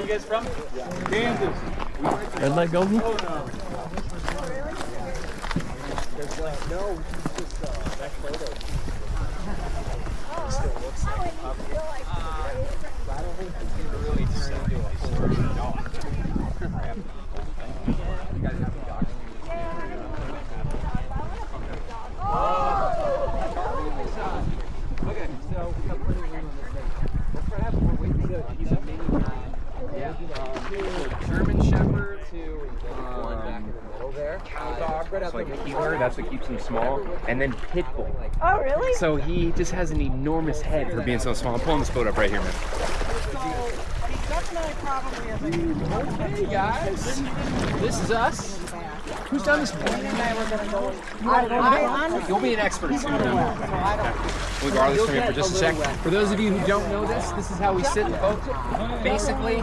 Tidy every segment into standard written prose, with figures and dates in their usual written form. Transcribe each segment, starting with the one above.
you guys from? Kansas. Red light golden? Oh, no. There's no, just that photo. Still looks like I don't think it's going to really turn into a full dog. You guys have a dog? Okay, so we got plenty of room on this thing. That's what happens when we do. He's a mini guy. Yeah. German Shepherd to one back in the middle there. Cow dog right out like a keeper, that's what keeps him small. And then pit bull. Oh, really? So he just has an enormous head for being so small. I'm pulling this boat up right here, man. Hey guys, this is us. Who's done this before? You'll be an expert soon. We'll borrow this from you for just a sec. For those of you who don't know this, this is how we sit in the boat. Basically,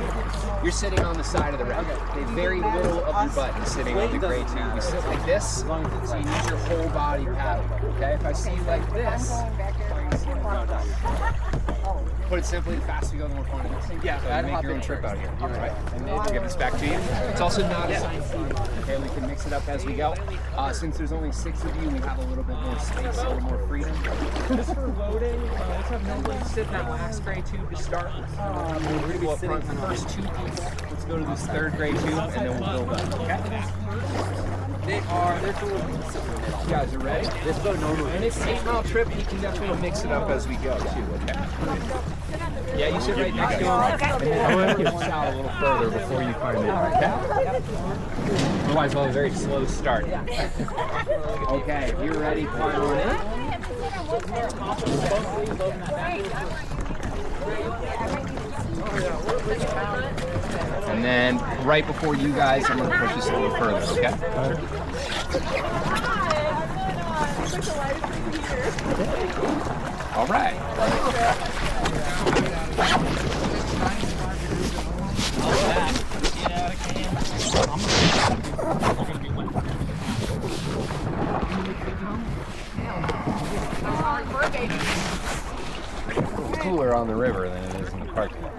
you're sitting on the side of the raft. Okay, very little of your butt is sitting on the gray tube. We sit like this, so you need your whole body paddle. Okay, if I see you like this, put it simply, the faster you go, the more fun it is. Yeah, so you make your own trip out here. All right, and then we'll give this back to you. It's also not assigned seating. Okay, we can mix it up as we go. Since there's only 6 of you, we have a little bit more space, a little more freedom. Just for loading, let's have nobody sit in that last gray tube to start with. We're going to go up front the first 2 pieces. Let's go to this 3rd gray tube, and then we'll build up. Okay? There's a little piece of it. You guys are ready? Let's go normal. And it's an 8-mile trip, you can definitely mix it up as we go, too, okay? Yeah, you sit right next to him, and then I'm going to push out a little further before you find it, okay? Otherwise, we'll have a very slow start. Okay, if you're ready, climb on in. And then, right before you guys, I'm going to push this a little further, okay? All right. It's cooler on the river than it is in the parking lot.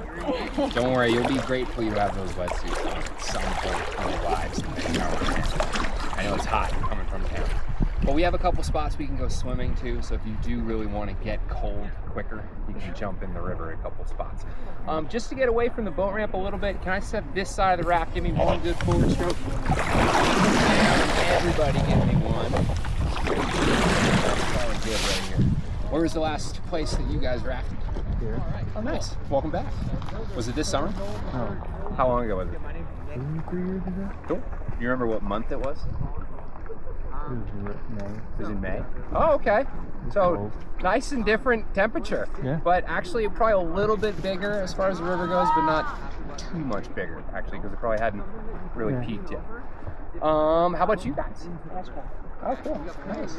Don't worry, you'll be grateful you have those wetsuits on at some point in your lives. I know it's hot coming from town. But we have a couple spots we can go swimming to, so if you do really want to get cold quicker, you can jump in the river a couple spots. Just to get away from the boat ramp a little bit, can I set this side of the raft? Give me one good forward stroke. Everybody give me one. That's good right here. Where was the last place that you guys rafted? Here. Oh, nice. Welcome back. Was it this summer? No. How long ago was it? 3 years ago? Cool. You remember what month it was? It was in May. It was in May? Oh, okay. So nice and different temperature. Yeah. But actually probably a little bit bigger as far as the river goes, but not too much bigger, actually, because it probably hadn't really peaked yet. How about you guys? Oh, cool. Nice.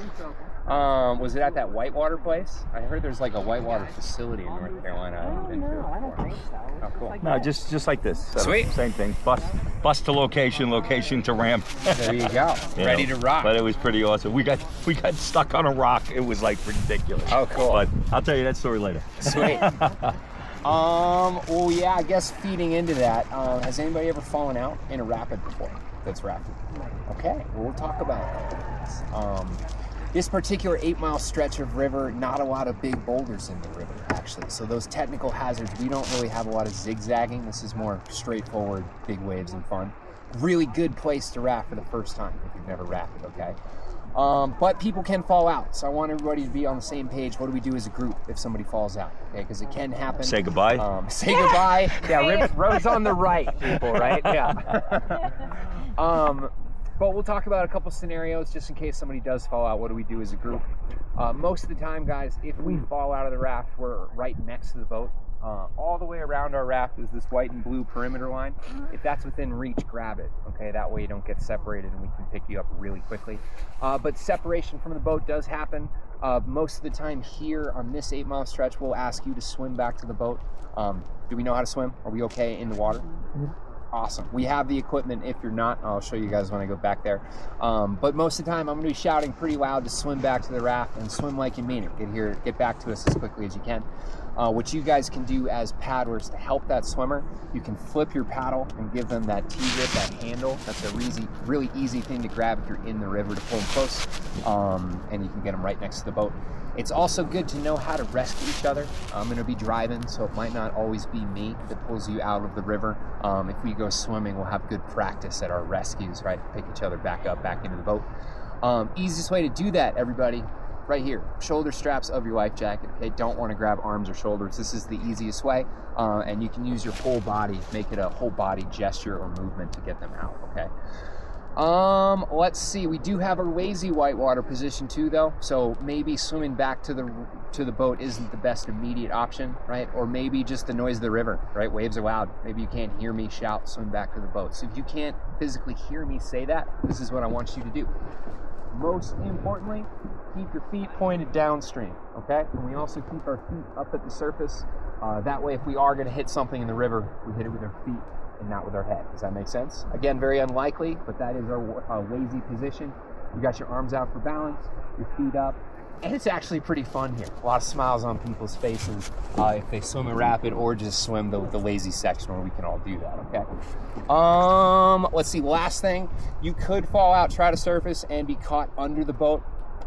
Was it at that whitewater place? I heard there's like a whitewater facility in North Carolina. I haven't been to it before. Oh, cool. No, just like this. So Sweet. Same thing. Bus to location, location to ramp. There you go. Ready to rock. But it was pretty awesome. We got stuck on a rock. It was like ridiculous. Oh, cool. But I'll tell you that story later. Sweet. Well, yeah, I guess feeding into that, has anybody ever fallen out in a rapid before that's rafted? Okay, well, we'll talk about this. This particular 8-mile stretch of river, not a lot of big boulders in the river, actually. So those technical hazards, we don't really have a lot of zigzagging. This is more straightforward, big waves and fun. Really good place to raft for the first time if you've never rafted, okay? But people can fall out, so I want everybody to be on the same page. What do we do as a group if somebody falls out? Okay, because it can happen. Say goodbye. Say goodbye. Yeah, road's on the right, people, right? Yeah. But we'll talk about a couple scenarios just in case somebody does fall out. What do we do as a group? Most of the time, guys, if we fall out of the raft, we're right next to the boat. All the way around our raft is this white and blue perimeter line. If that's within reach, grab it, okay? That way you don't get separated and we can pick you up really quickly. But separation from the boat does happen. Most of the time here on this 8-mile stretch, we'll ask you to swim back to the boat. Do we know how to swim? Are we okay in the water? Awesome. We have the equipment. If you're not, I'll show you guys when I go back there. But most of the time, I'm going to be shouting pretty loud to swim back to the raft and swim like you mean it. Get back to us as quickly as you can. What you guys can do as paddlers to help that swimmer, you can flip your paddle and give them that T-grip, that handle. That's a really easy thing to grab if you're in the river to pull them close, and you can get them right next to the boat. It's also good to know how to rescue each other. I'm going to be driving, so it might not always be me that pulls you out of the river. If we go swimming, we'll have good practice at our rescues, right? Pick each other back up, back into the boat. Easiest way to do that, everybody, right here, shoulder straps of your life jacket. Okay, don't want to grab arms or shoulders. This is the easiest way, and you can use your whole body, make it a whole body gesture or movement to get them out. Okay. Let's see. We do have a lazy whitewater position too, though. So maybe swimming back to the boat isn't the best immediate option, right? Or maybe just the noise of the river, right? Waves are loud. Maybe you can't hear me shout, swim back to the boat. So if you can't physically hear me say that, this is what I want you to do. Most importantly, keep your feet pointed downstream, okay? And we also keep our feet up at the surface. That way, if we are going to hit something in the river, we hit it with our feet and not with our head. Does that make sense? Again, very unlikely, but that is our lazy position. You got your arms out for balance, your feet up, and it's actually pretty fun here. A lot of smiles on people's faces if they swim a rapid or just swim the lazy section where we can all do that, okay? Let's see, last thing, you could fall out, try to surface, and be caught under the boat.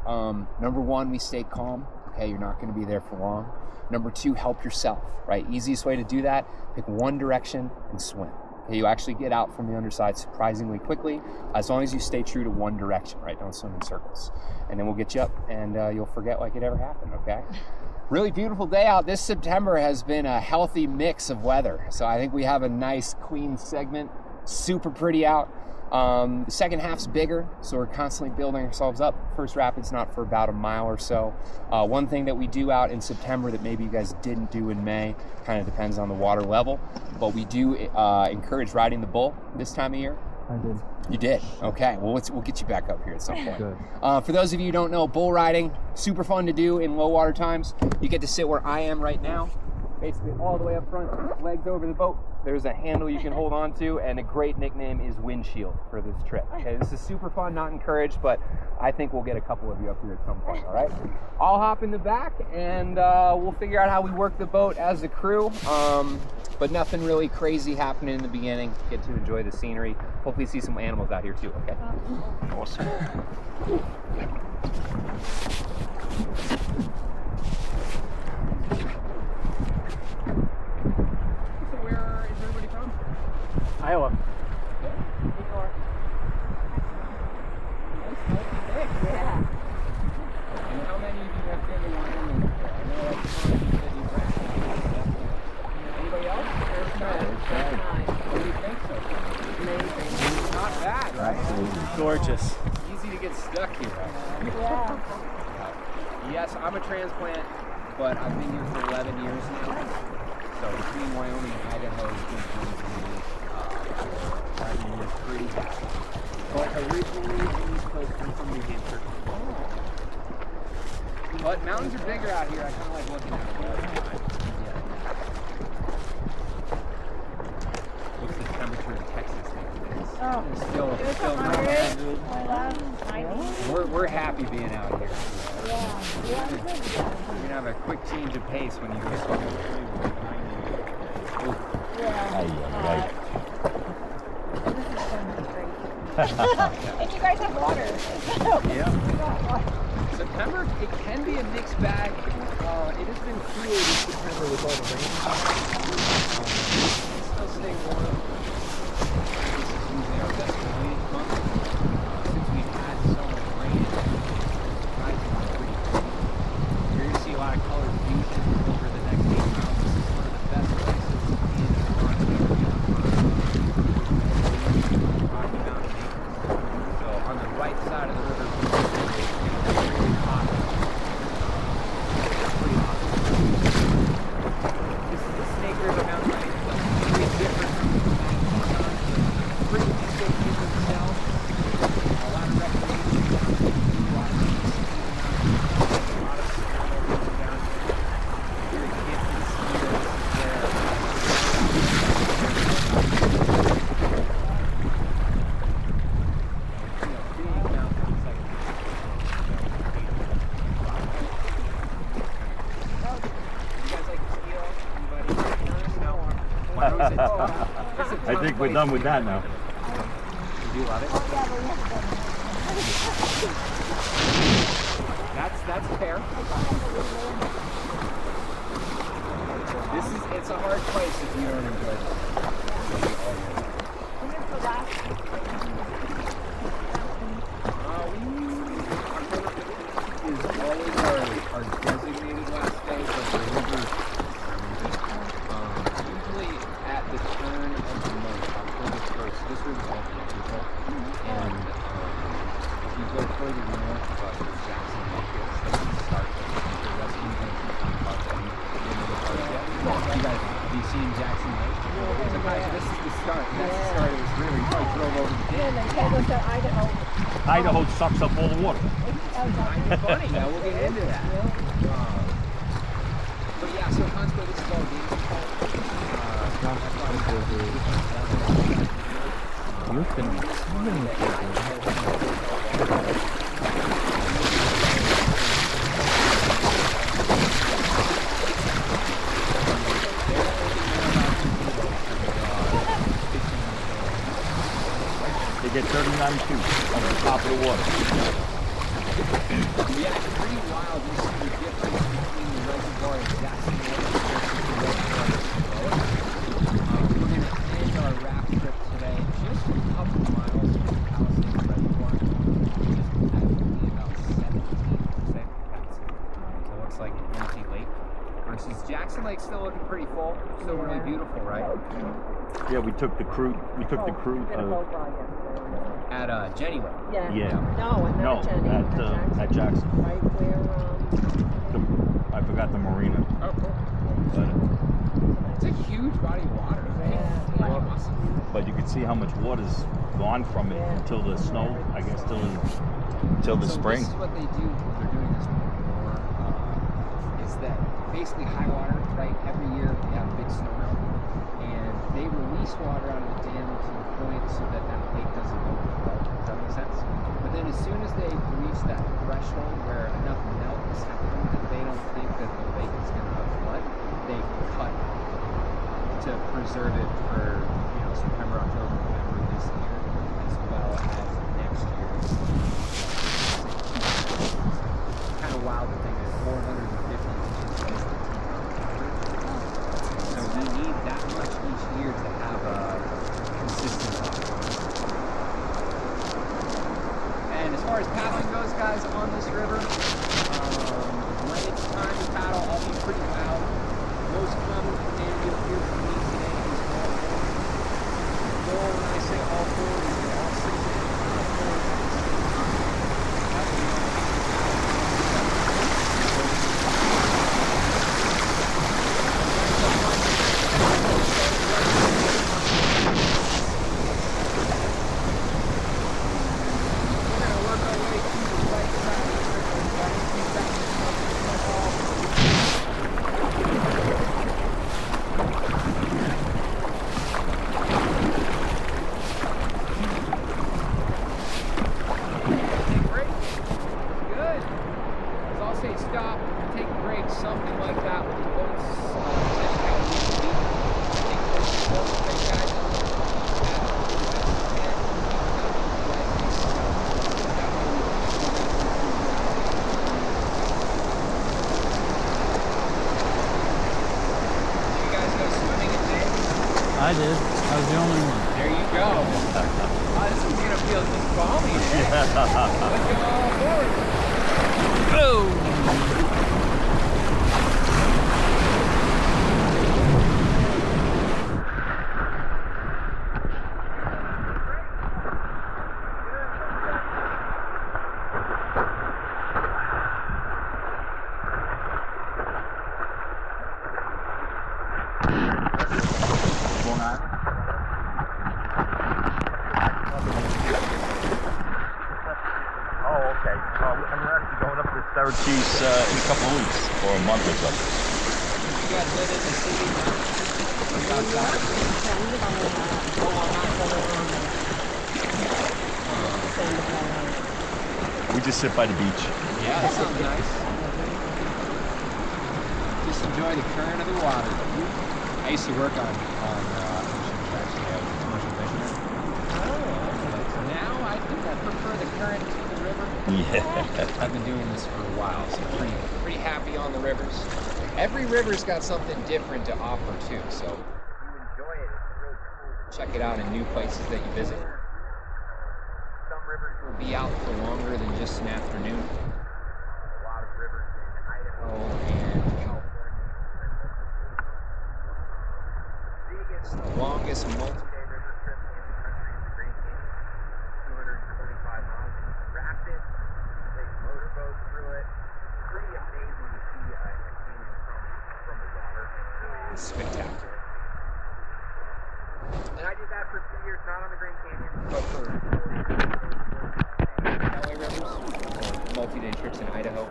Number one, we stay calm, okay? You're not gonna be there for long. Number two, help yourself, right? Easiest way to do that, pick one direction and swim. Okay, you actually get out from the underside surprisingly quickly, as long as you stay true to one direction, right? Don't swim in circles. And then we'll get you up and you'll forget like it ever happened, okay? Really beautiful day out. This September has been a healthy mix of weather. So I think we have a nice clean segment, super pretty out. The second half's bigger, so we're constantly building ourselves up. First rapid's not for about a mile or so. One thing that we do out in September that maybe you guys didn't do in May, kind of depends on the water level, but we do encourage riding the bull this time of year. I did. You did? Okay, well we'll get you back up here at some point. Good. For those of you who don't know, bull riding, super fun to do in low water times. You get to sit where I am right now, basically all the way up front, legs over the boat. There's a handle you can hold on to, and a great nickname is Windshield for this trip. Okay, this is super fun, not encouraged, but I think we'll get a couple of you up here at some point, all right? I'll hop in the back, and we'll figure out how we work the boat as a crew, but nothing really crazy happening in the beginning. Get to enjoy the scenery. Hopefully see some animals out here too, okay? Awesome. Iowa. Yeah. And how many of you have been to Wyoming? I know that's fun. Anybody else? First time. What do you think so far? Amazing. Not bad, right? Gorgeous. Easy to get stuck here. Yeah. Yes, I'm a transplant, but I've been here for 11 years now. So between Wyoming and Idaho has been 22 years. It's pretty happy. But originally, the East Coast came from New Hampshire. But mountains are bigger out here. I kind of like looking at them. What's the temperature in Texas nowadays? Oh, It's still it's not 100. bad. 90. We're happy being out here. Yeah. Yeah. You're gonna have a quick change of pace when you go swimming. Yeah. And you guys have water. Yeah. September, it can be a mixed bag. It has been cooler this September with all the rain. It's still staying warm. This is usually our best rain month. Since we've had so much rain, it's pretty cool. You're going to see a lot of colored fusion over the next 8 miles. This is one of the best places in Rocky Mountain. So on the right side of the river, it's really hot. Pretty hot. This is the Snake River mountain range. think we're done with that now. Do you love it? Oh, yeah, but we have to That's fair. It's a hard place if you don't enjoy it. When is the last? Is always our designated last day, but the river usually at the turn of the month, October 1st. This river is all people. And if you go further north, where Jackson Lake is, that's the start of the West Indian Park. Have you seen Jackson Lake? So guys, this is the start. That's the start of this river. You probably drove over the Yeah, dam. they can't go to Idaho. Idaho sucks up all the water. Kind of funny. Now we'll get into that. But yeah, so Huntsville, this is all game. They get 39 feet on the top of the water. Yeah, it's pretty wild. You see the difference between the reservoir and Jackson Lake versus the reservoir below. We're going to end our raft trip today just a couple miles from the Palisades Reservoir, which is actually about 17% capacity. So it looks like an empty lake. Versus Jackson Lake still looking pretty full, still really beautiful, right? Yeah, we took the crew. At Jenny Lake. Yeah. Yeah. No, not Jenny. At Jackson. Right where, I forgot the marina. Oh, cool. But, It's a huge body of water. Yeah. Awesome. but you can see how much water's gone from it until the snow. I guess till the spring. This is what they do. They're doing this more. Is that basically high water? Right. Every year we have a big snow melt, and they release water out of the dam to the point so that lake doesn't overflow. Does that make sense? But then as soon as they reach that threshold where enough melt has happened that they don't think that the lake is going to flood, they cut to preserve it for September, October, November this year, as well as next year. Kind of wild to think that 450 inches is the so we need that much each year to have a consistent water. And as far as paddling goes, guys, on this river, when it's time to paddle, I'll be pretty loud. Most common command you'll hear from me today is all four. Goal, when I say all four, is all six inches. That's the I did. I was the only one. There you go. This is going to feel just balmy today. Let's go all forward. Syracuse in a couple of weeks or a month or so. You guys live in the city now? We just sit by the beach. Yeah, that sounds nice. Just enjoy the current of the water. I used to work on oceans, actually. I was a commercial the current to the river. Yeah. I've been doing this for a while, so pretty happy on the rivers. Every river's got something different to offer too, so if you enjoy it, it's really cool to check it out in new places that you visit. Some rivers will be out for longer than just an afternoon. A lot of rivers in Idaho and California. Biggest, longest multi-day river trip in the country is the Grand Canyon. 225 miles. You can raft it, you can take motorboats through it. Pretty amazing to see a canyon from the water. It really is spectacular. And I did that for 2 years, not on the Grand Canyon, but for 4 years. LA rivers, multi-day trips in Idaho.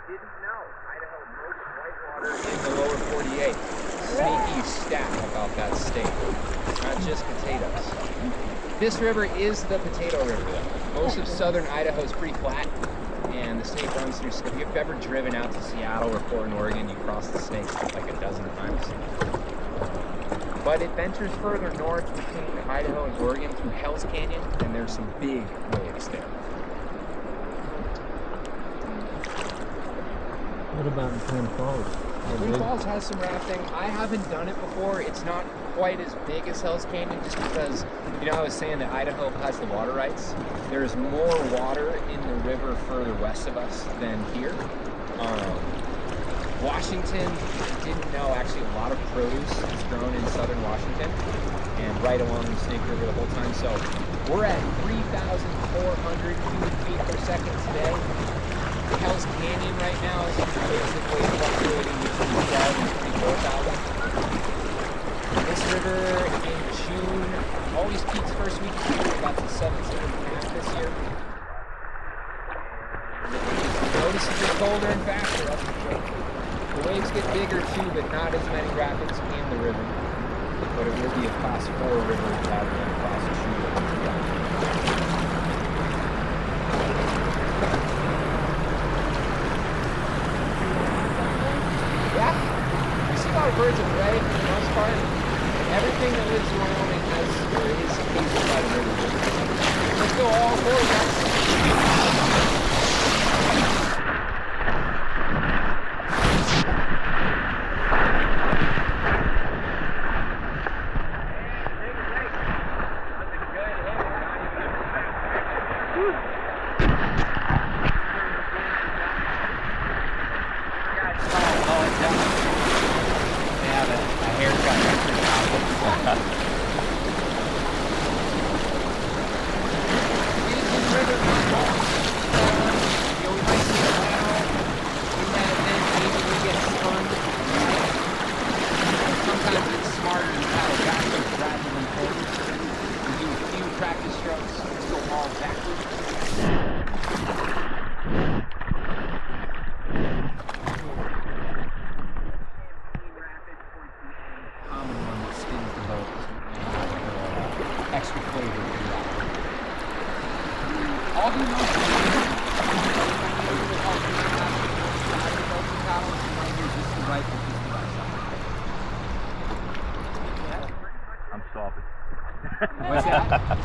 You didn't know, Idaho, most whitewater in the lower 48. Sneaky stat about that state, not just potatoes. This river is the potato river though. Most of southern Idaho is pretty flat, and the snake runs through. If you've ever driven out to Seattle or Portland, Oregon, you cross the snake like a dozen times. But it ventures further north between Idaho and Oregon through Hell's Canyon, and there's some big waves there. What about in Twin Falls? Twin Falls has some rafting. I haven't done it before. It's not quite as big as Hell's Canyon just because, you know, I was saying that Idaho has the water rights. There's more water in the river further west of us than here. Washington, didn't know, actually a lot of produce is grown in southern Washington and right along the Snake River the whole time. So we're at 3,400 cubic feet per second today. Hell's Canyon right now is basically fluctuating between 12 and 24,000. This river in June always peaks first week of June, about to 17.5 this year. And you notice it gets colder and faster, that's for sure. The waves get bigger too, but not as many rapids in the river. But it will be a class 4 river rather than a class 2 river. Yeah, you see a lot of birds of prey for the most part. Everything that lives in Wyoming has or is catered by the river. Let's go all 4, guys.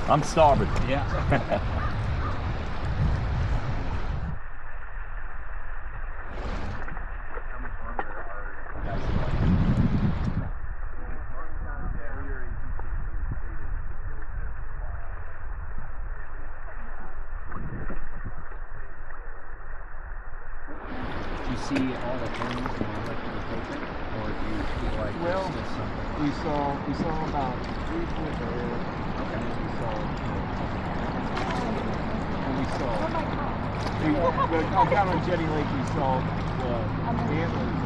I'm starboard. Yeah. Do you see all the animals and wildlife that were taken, or do you feel like there's still some? We saw about 3 full bears. Okay. And we saw down on Jetty Lake, we saw the antlers.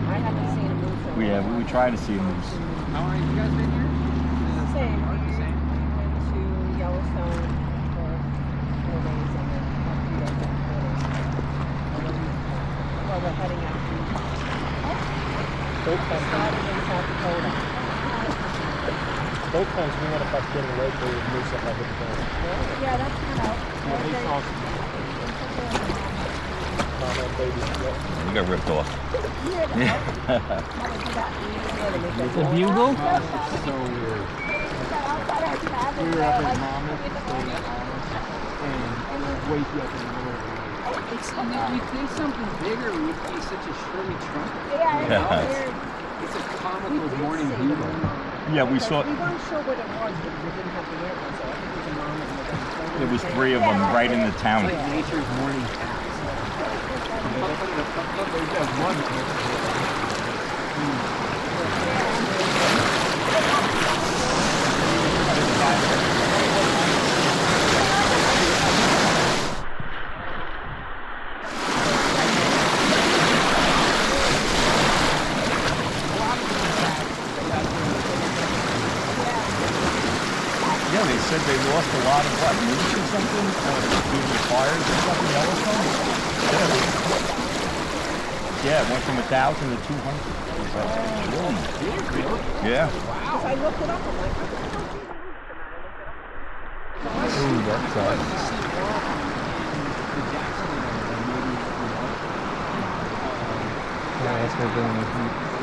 I haven't seen a moose. Yeah, we try to see a moose. How long have you guys been here? Same. Same. We went to Yellowstone for 4 days and then a few days after. Well, we're heading out to started in South Dakota. Both times we went up to Jetty Lake, there was moose up there. Yeah, that's kind of. Yeah, they saw some We got ripped off. The bugle? so weird. We were up in Monmouth, staying at Monmouth, and way up in the middle of the lake. If we think something bigger, it would be such a shrilly trumpet. It's a comical morning bugle. Yeah, we saw. We weren't sure what it was because it didn't have the antlers, so I think it was a mom and a There was 3 of them right in the town. It's like nature's morning cat. Yeah, they said they lost a lot of what, moose or something, due to fires or something, Yellowstone? Yeah, it went from 1,000 to 200. Yeah. Because I looked it up, I'm like, Ooh, that's Can I ask her if you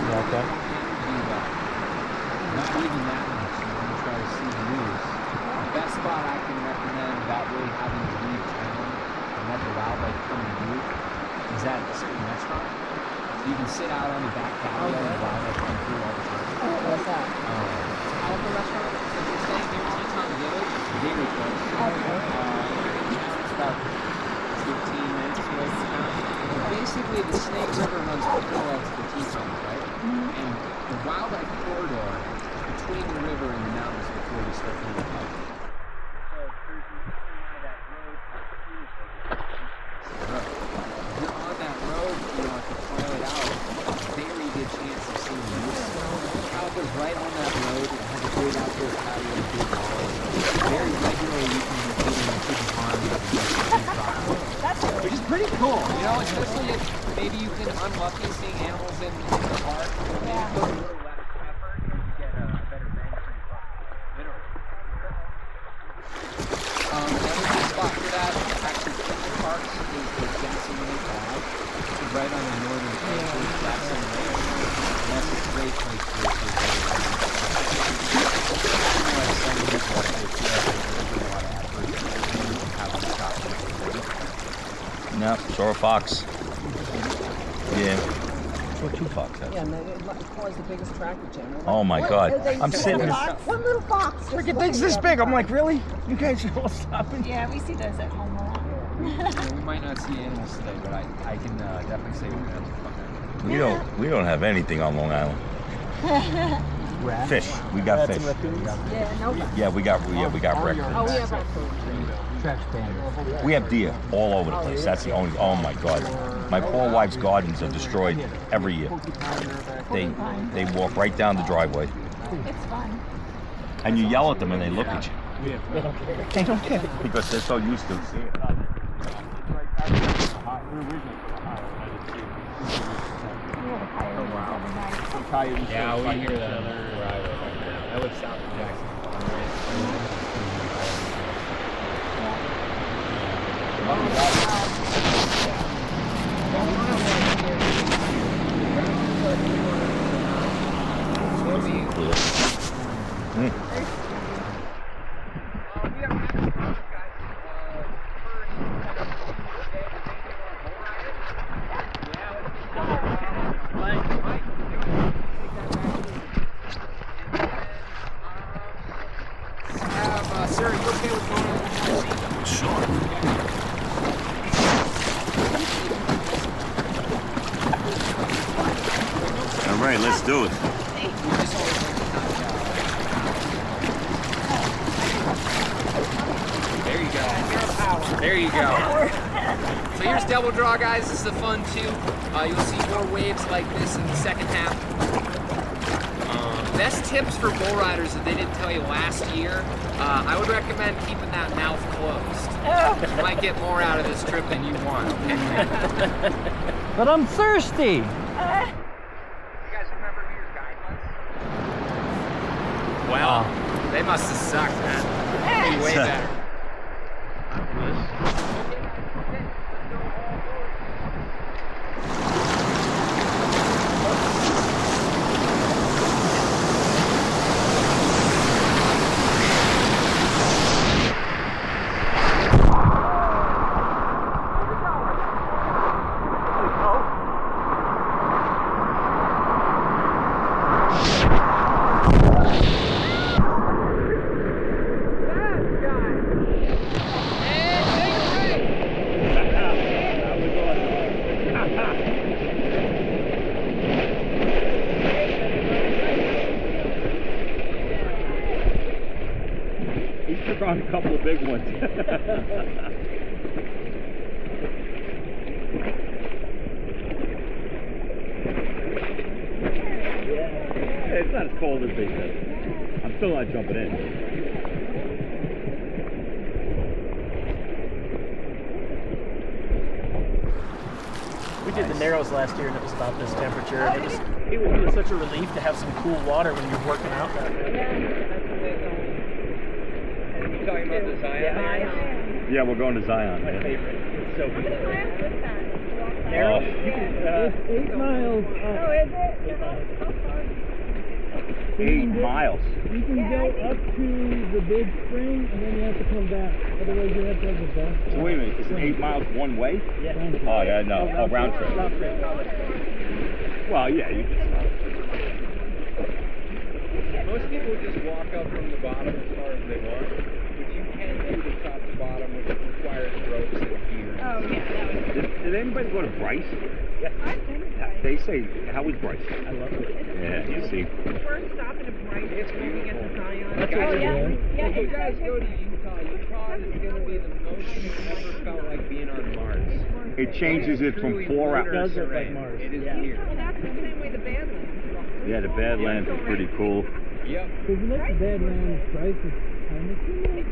like that? Not even that much, you want to try to see the news. The best spot I can recommend without really having to leave town and let the wildlife come and view is at a certain restaurant. So you can sit out on the back patio and the wildlife come through all the time. what's that? Alpha restaurant. So if you're staying near Teton Village, very close. It's about 15 minutes away from town. Basically, the Snake River runs parallel to the Tetons, right? And the wildlife corridor between the river and the mountains before we start to look up. So there's a reason why that road if you're on that road, you know, if you file it out, very good chance of seeing moose. The calico's right on that road. It has a big outdoor patio and big walls. Very regularly you can be feeding a big farm with a big crocodile. Which is pretty cool, you know, especially if maybe you've been unlucky seeing animals in the park. Yeah. Put a little less effort and you get a better bang for your buck. Literally. Another spot for that, actually, Kingdom Parks is the Jackson Lake Lodge. It's right on the northern edge of Jackson Lake. And that's a great place to No, saw a fox. Yeah. Saw 2 foxes. Yeah, and it caused the biggest traffic jam. Oh my God. I'm sitting here. One little fox. Freaking thing's this big. I'm like, really? You guys are all stopping? Yeah, we see those at home a lot. Yeah, we might not see animals today, but I can definitely say we're gonna have fun. We don't have anything on Long Island. Fish. We got fish. Yeah, no. Yeah, we got record. Oh, we have raccoons. Trash pandas. We have deer all over the place. That's the only. Oh my God, my poor wife's gardens are destroyed every year. They walk right down the driveway, It's fun. and you yell at them, and they look at you. They don't care because they're so used to seeing it. Yeah, we hear that where I live. I live south of Jackson. Sir, are you okay with going on the Sure. All right, let's do it. There you go. There you go. So here's Double Draw, guys. This is fun too. You'll see more waves like this in the second half. Best tips for bull riders that they didn't tell you last year. I would recommend keeping that mouth closed. You might get more out of this trip than you want. But I'm thirsty. You guys remember New Year's guide months? Well, they must have sucked, man. They'd be way better. on a couple of big ones. It's not as cold as they said. I'm still not jumping in. We did the Narrows last year and it was about this temperature. And it was such a relief to have some cool water when you're working out back there. Are you talking about the Zion? Yeah, we're going to Zion, My man. favorite. It's so beautiful. Oh. Narrows? You can, 8 miles up. Oh, is it? 8 miles. 8 miles. You can go up to the big spring and then you have to come back. Otherwise you have to have the back. So wait a minute, is it 8 miles one way? Yeah. Oh yeah, no, round trip. Round trip. Well, yeah, you can. Most people just walk up from the bottom as far as they want, but you can do the top to bottom, which requires ropes and gear. Oh, yeah. Did anybody go to Bryce? Yes. They say, how was Bryce? I love it. Yeah, you see. We're stopping at Bryce, it's moving at the Zion. That's Oh, what yeah. Yeah, If you it's guys so go good. to Utah is going to be the most you've ever felt like being on Mars. It changes it from 4 hours. It does look like Mars. It is Yeah. weird. Well, that's the same way the Badlands. Yeah, the Badlands are pretty cool. Yep. Because you like the Badlands, Bryce is kind of similar.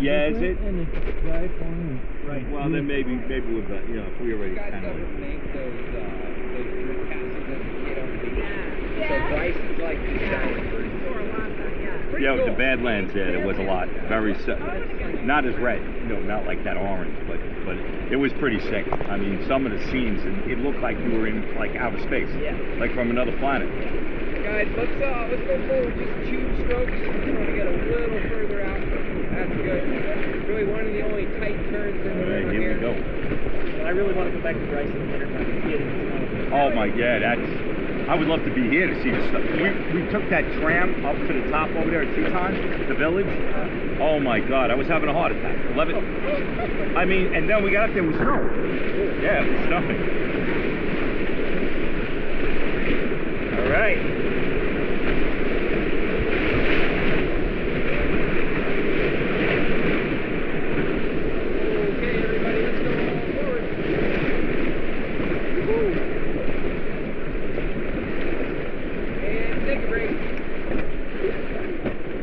Yeah, is it? And it's dry farm. Right. Well, then maybe we'll, if we already You guys kind ever of. make those drip castles as a kid on the beach? Yeah. So Bryce is like the giant version. Pretty Yeah, with cool. the Badlands, yeah, there was a lot. Very, not as red, not like that orange, but it was pretty sick. I mean, some of the scenes, and it looked like you were in like outer space, like from another planet. Guys, let's go forward just 2 strokes. We're trying to get a little further out. That's good. Really one of the only tight turns in the All right, river here we go. And I really want to go back to Bryce in the wintertime and see it in the snow. Oh my, yeah, I would love to be here to see the stuff. We took that tram up to the top over there at Teton, the village. Oh my God, I was having a heart attack. I mean, and then we got up there with snow. Yeah, it was snowing. All right. Okay, everybody, let's go forward. And take a break.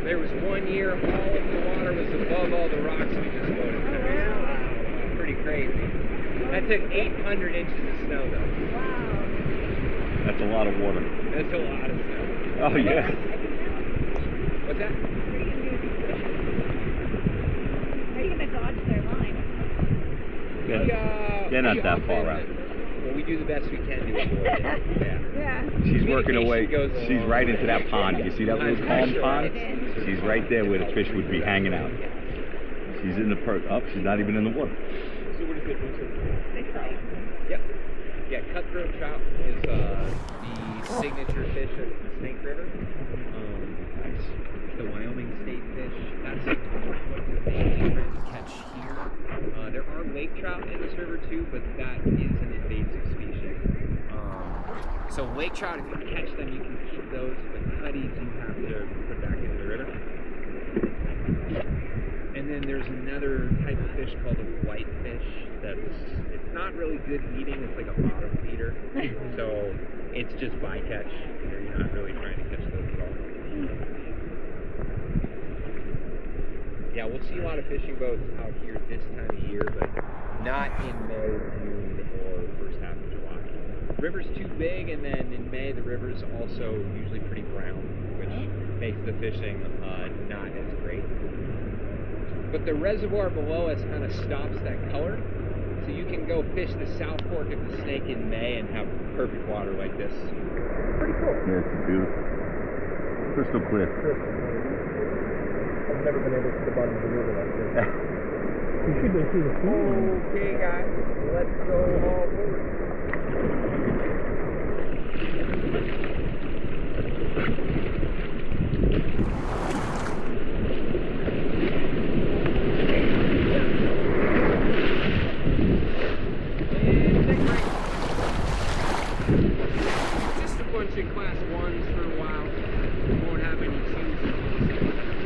There was one year all of the water was above all the rocks we just floated through. Pretty crazy. That took 800 inches of snow, though. That's a lot of water. That's a lot of snow. Oh yeah. What's that? How are you going to dodge their line? They're not that far out. Well, we do the best we can to avoid it. Yeah. Yeah. She's working away. Communication goes a She's long right way. into that pond. You see that little calm pond? She's right there where the fish would be hanging out. She's in the she's not even in the water. So what is it? Yep. Yeah, cutthroat trout is the signature fish of the Snake River. It's the Wyoming state fish. That's the main favorite to catch here. There are lake trout in this river too, but that is an invasive species. So lake trout, if you catch them, you can keep those, but cutties you have to put back into the river. And then there's another type of fish called a whitefish it's not really good eating, it's like a bottom feeder. So it's just bycatch. You're not really trying to catch those at all. Yeah, we'll see a lot of fishing boats out here this time of year, but not in May, June, or first half of July. The river's too big, and then in May the river's also usually pretty brown, which makes the fishing not as great. But the reservoir below us kind of stops that color, so you can go fish the South Fork of the Snake in May and have perfect water like this. Pretty cool. Yeah, it's beautiful. Crystal clear. I've never been able to see the bottom of the river like this. You should go through the pool. Okay, guys, let's go all forward. Just a bunch of class 1s for a while. We won't have any 2s until the second.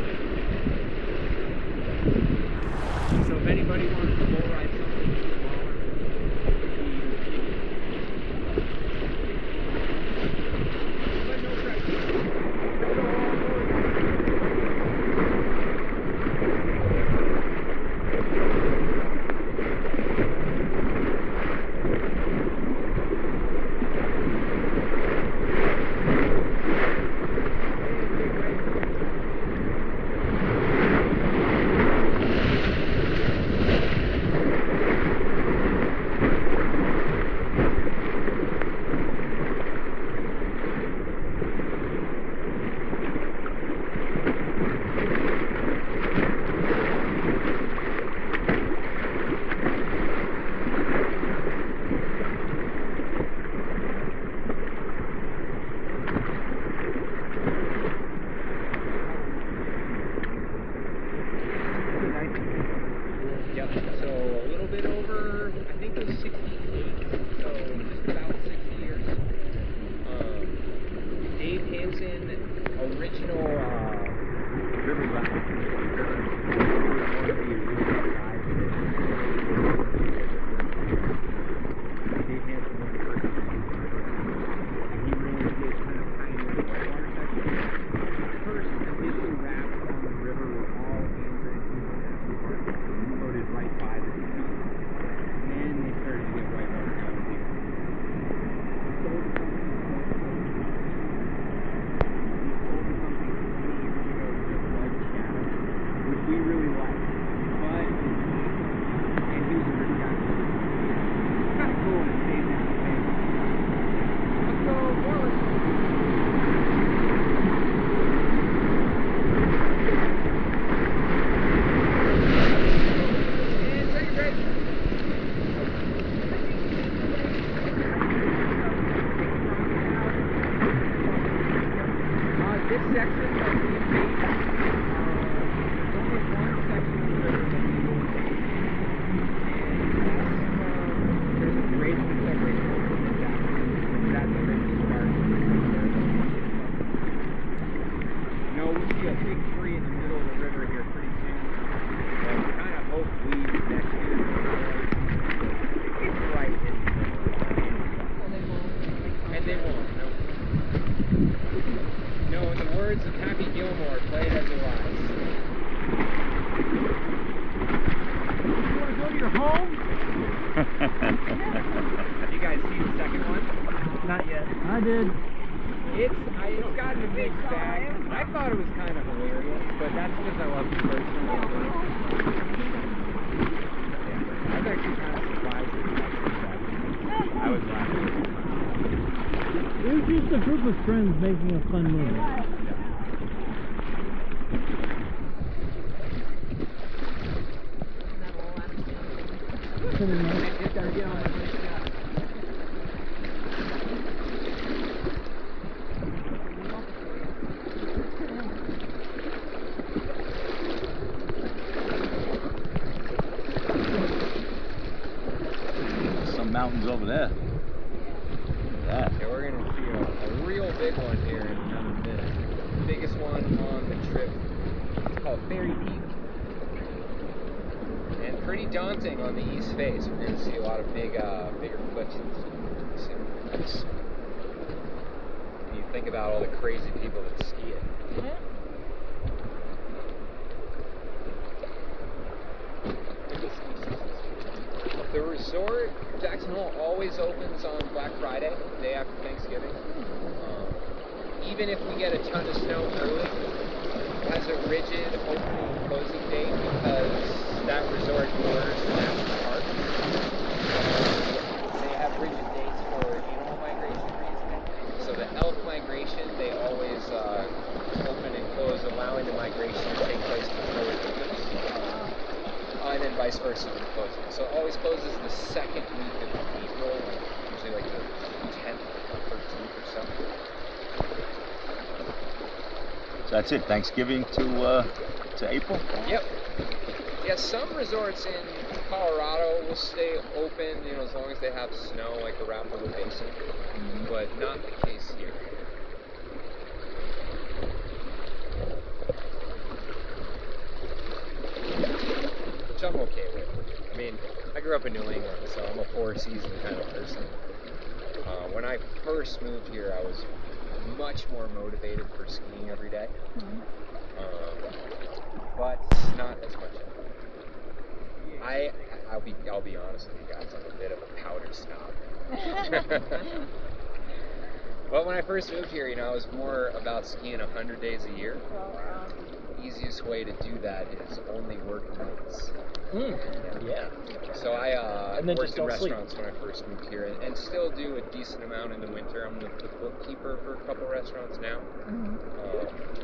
original river rafting. Have you guys seen the second one? Not yet. I did. It's gotten a mixed bag. I thought it was kind of hilarious, but that's because I love you personally. Yeah, I was actually kind of surprised that you guys did that. I was laughing. It was just a group of friends making a fun movie. Some mountains over there. Yeah, we're going to see a real big one here in another minute. The biggest one on the trip. It's called Fairy Peak. And pretty daunting on the east face. We're going to see a lot of bigger cliffs and nice. And you think about all the crazy people that ski it. The resort, Jackson Hole, always opens on Black Friday, the day after Thanksgiving. Even if we get a ton of snow early, it has a rigid opening and closing date because that resort borders the national park. They have rigid dates for animal migration reasons. So the elk migration, they always open and close, allowing the migration to take place before it opens. And then vice versa with closing. So it always closes the second week of April, usually like the 10th or 13th or so. So that's it, Thanksgiving to April? Yep. Yeah, some resorts in Colorado will stay open, as long as they have snow, like Arapahoe Basin, but not the case here. Which I'm okay with. I mean, I grew up in New England, so I'm a four-season kind of person. When I first moved here, I was much more motivated for skiing every day, but not as much. I'll be honest with you guys, I'm a bit of a powder snob. But when I first moved here, I was more about skiing 100 days a year. Easiest way to do that is only work nights. Yeah. So I worked in restaurants sleep. when I first moved here, and still do a decent amount in the winter. I'm the bookkeeper for a couple restaurants now.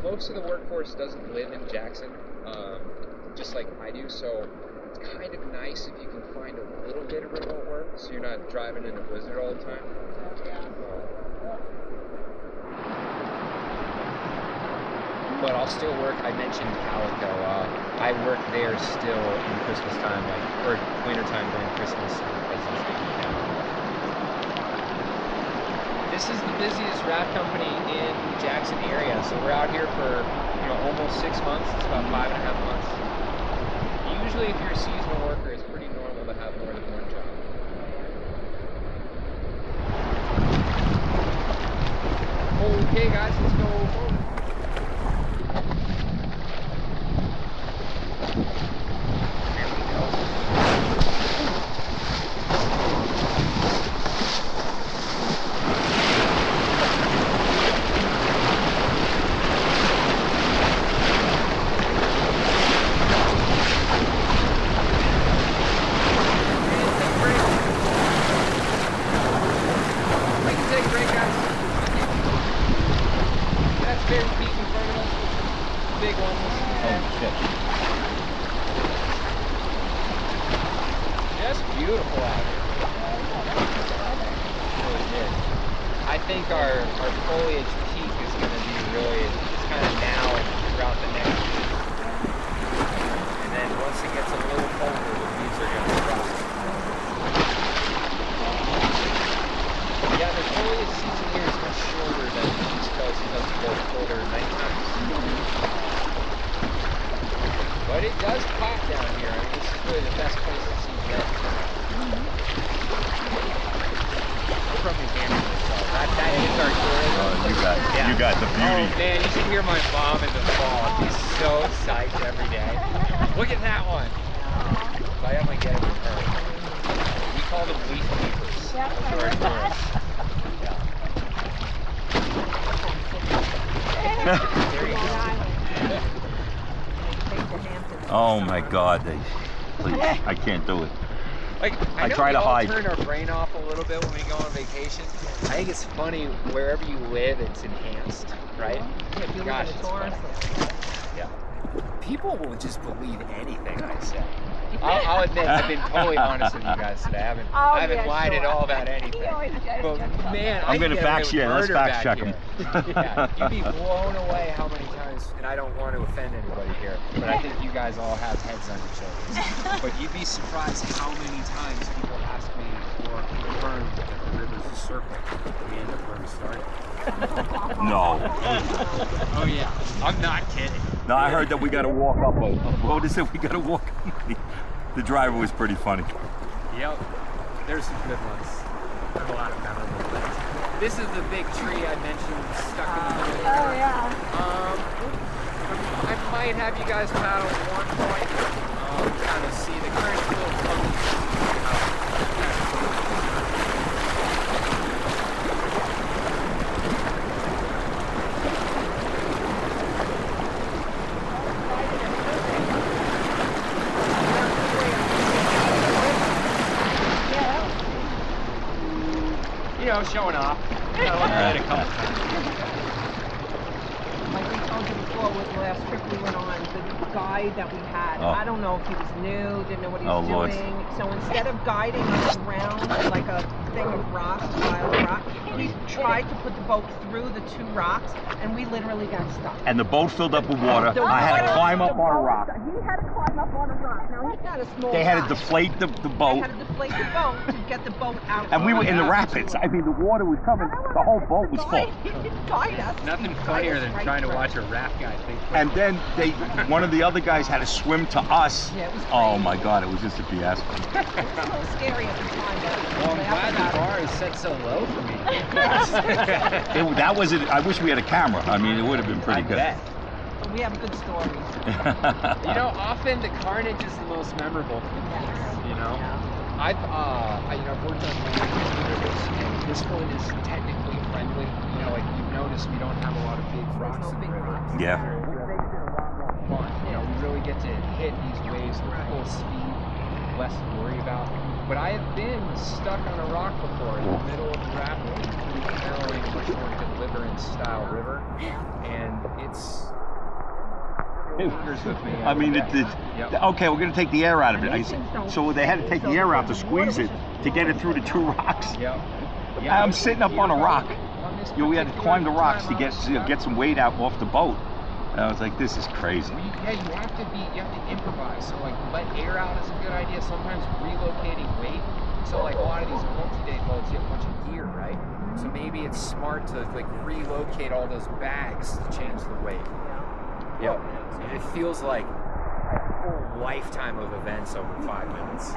Most of the workforce doesn't live in Jackson, just like I do, so it's kind of nice if you can find a little bit of remote work, so you're not driving in a blizzard all the time. But I'll still work. I mentioned Calico. I work there still in Christmas time, or winter time during Christmas and President's Day weekend. This is the busiest raft company in the Jackson area, so we're out here for almost 6 months. It's about 5.5 months. Usually, if you're a seasonal worker, it's pretty normal to have more than one job. Okay, guys, let's go forward. There we go. Beautiful out here. Really good. I think our foliage peak is going to be really, it's kind of now and throughout the next week. And then once it gets a little colder, the leaves are going to drop. Yeah, the foliage season here is much shorter than the East Coast because it goes colder at night times. But it does pop down here. I mean, this is really the best place to see that. We're from New Hampshire, so that is our tourism. Oh, you got the beauty. Oh man, you should hear my mom in the fall. She's so psyched every day. Look at that one. So I only get it with her. We call them leaf peepers. Yep, Those I are our heard that. tourists. There you go. Oh my God, please, I can't do it. Like, I know try we to all hide. turn our brain off a little bit when we go on vacation. I think it's funny wherever you live, it's enhanced, right? If you Gosh, live in it's a tourist. funny. Yeah. People will just believe anything I say. I'll admit, I've been totally honest with you guys today. I haven't lied at all about anything. But man, I'm going to fact check. Let's fact check them. Yeah, you'd be blown away how many times, and I don't want to offend anybody here, but I think you guys all have heads on your shoulders. But you'd be surprised how many times people ask me or confirm that the river's a circle at the end of where we started. No. Oh yeah, I'm not kidding. No, I heard that we got to walk up. What is it? We got to walk up. The driver was pretty funny. Yep, there's some good ones. There's a lot of memorable things. This is the big tree I mentioned stuck in the middle of the river. yeah. I might have you guys paddle at one point, kind of see the current little showing off. You know, a couple times. Like we told you before with the last trip we went on, the guide that we had, I don't know if he was new, didn't know what he was doing. So instead of guiding us around like a thing of rocks, a pile of rock, he tried to put the boat through the two rocks, and we literally got stuck. And the boat filled up with water. I had to climb up on a rock. He had to climb up on a rock. Now he's not a small They had guy. to deflate the They boat. had to deflate the boat to get the boat out. And we were in the rapids. I mean, the water was coming. The whole boat was full. He didn't guide us. Nothing He funnier guided than us trying to right watch a raft guy think. And then one of the other guys had to swim to us. Yeah, it was Oh crazy. my God, it was just a fiasco. It was a little scary at the time. But Well, I'm laugh glad the about it. bar is set so low for me. That was it. I wish we had a camera. I mean, it would have been pretty good. Bet. But we have good stories. You know, often the carnage is the most memorable. You know, I've worked on many rivers, and this one is technically friendly. You know, like you've noticed, we don't have a lot of big rocks in the river. Yeah. Which makes it a lot more fun. You know, we really get to hit these waves with full speed, less to worry about. But I have been stuck on a rock before in the middle of the rapid, narrowing a much more deliverance style river, and it's. With me. I mean, okay, we're going to take the air out of it. So they had to take the air out to squeeze it to get it through the two rocks. I'm sitting up on a rock. You know, we had to climb the rocks to get some weight out off the boat. And I was like, this is crazy. Yeah, you have to improvise. So like, let air out is a good idea. Sometimes relocating weight. So like a lot of these multi-day boats, you have a bunch of gear, right? So maybe it's smart to like relocate all those bags to change the weight. Yep. It feels like a whole lifetime of events over 5 minutes.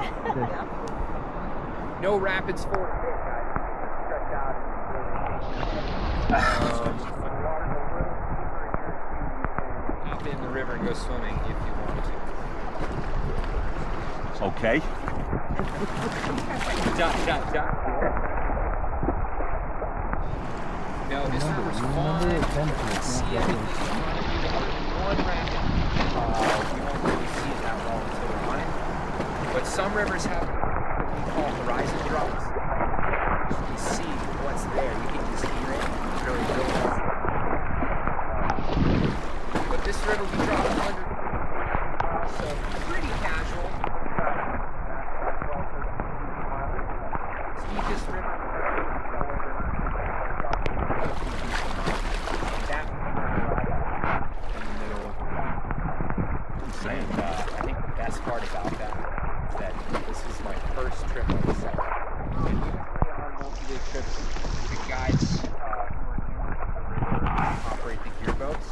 No rapids forward hit, guys. Stretch out and hop in the river and go swimming if you want to. Okay. Dot. No, this river's fine. You can see everything in front of you. Other than one rapid, you won't really see it that well until we're on it. But some rivers have what we call horizon drops. You can see what's there. You can just hear it. It's really built up. But this river we dropped 100 feet. So pretty casual. Steepest river. I think the best part about that is that this is my first trip on the Sept. And usually on multi-day trips, the guides operate the gearboats,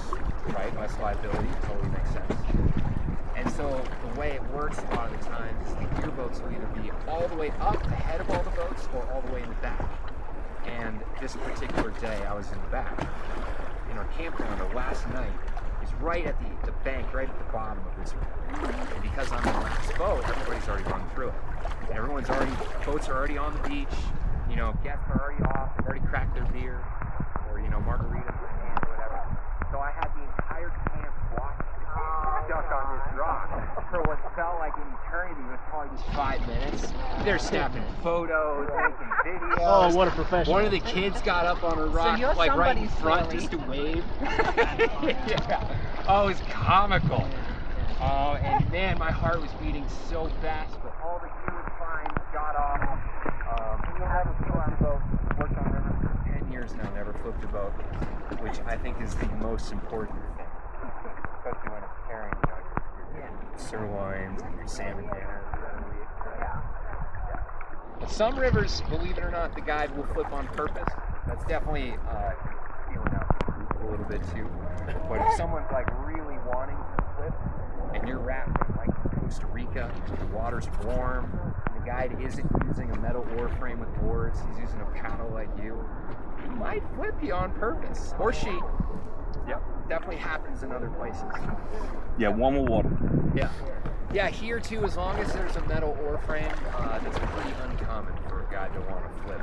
right? Less liability, totally makes sense. And so the way it works a lot of the times is the gearboats will either be all the way up ahead of all the boats or all the way in the back. And this particular day, I was in the back. In our campground, our last night, is right at the bank, right at the bottom of this river. And because I'm the last boat, everybody's already run through it. And boats are already on the beach, guests are already off, they've already cracked their beer, or, margaritas in hand or whatever. So I had the entire camp stuck on this rock for what felt like an eternity, but probably just 5 minutes. They're snapping photos, taking videos. Oh, what a professional. One of the kids got up on a rock, like right in front, just to wave. Yeah. Oh, it was comical. Oh, and man, my heart was beating so fast, but all the gear was fine, got off. I haven't flipped a boat, worked on rivers for 10 years now, never flipped a boat, which I think is the most important thing. Especially when it's carrying, your sirloins and your salmon dinners. Some rivers, believe it or not, the guide will flip on purpose. That's definitely feeling out a little bit too. But if someone's like really wanting to flip, and you're rafting like in Costa Rica, the water's warm, the guide isn't using a metal oar frame with oars, he's using a paddle like you, he might flip you on purpose. Or she. Yep, definitely happens in other places. Yeah, warmer water. Yeah, here too, as long as there's a metal oar frame, that's pretty uncommon for a guy to want to flip.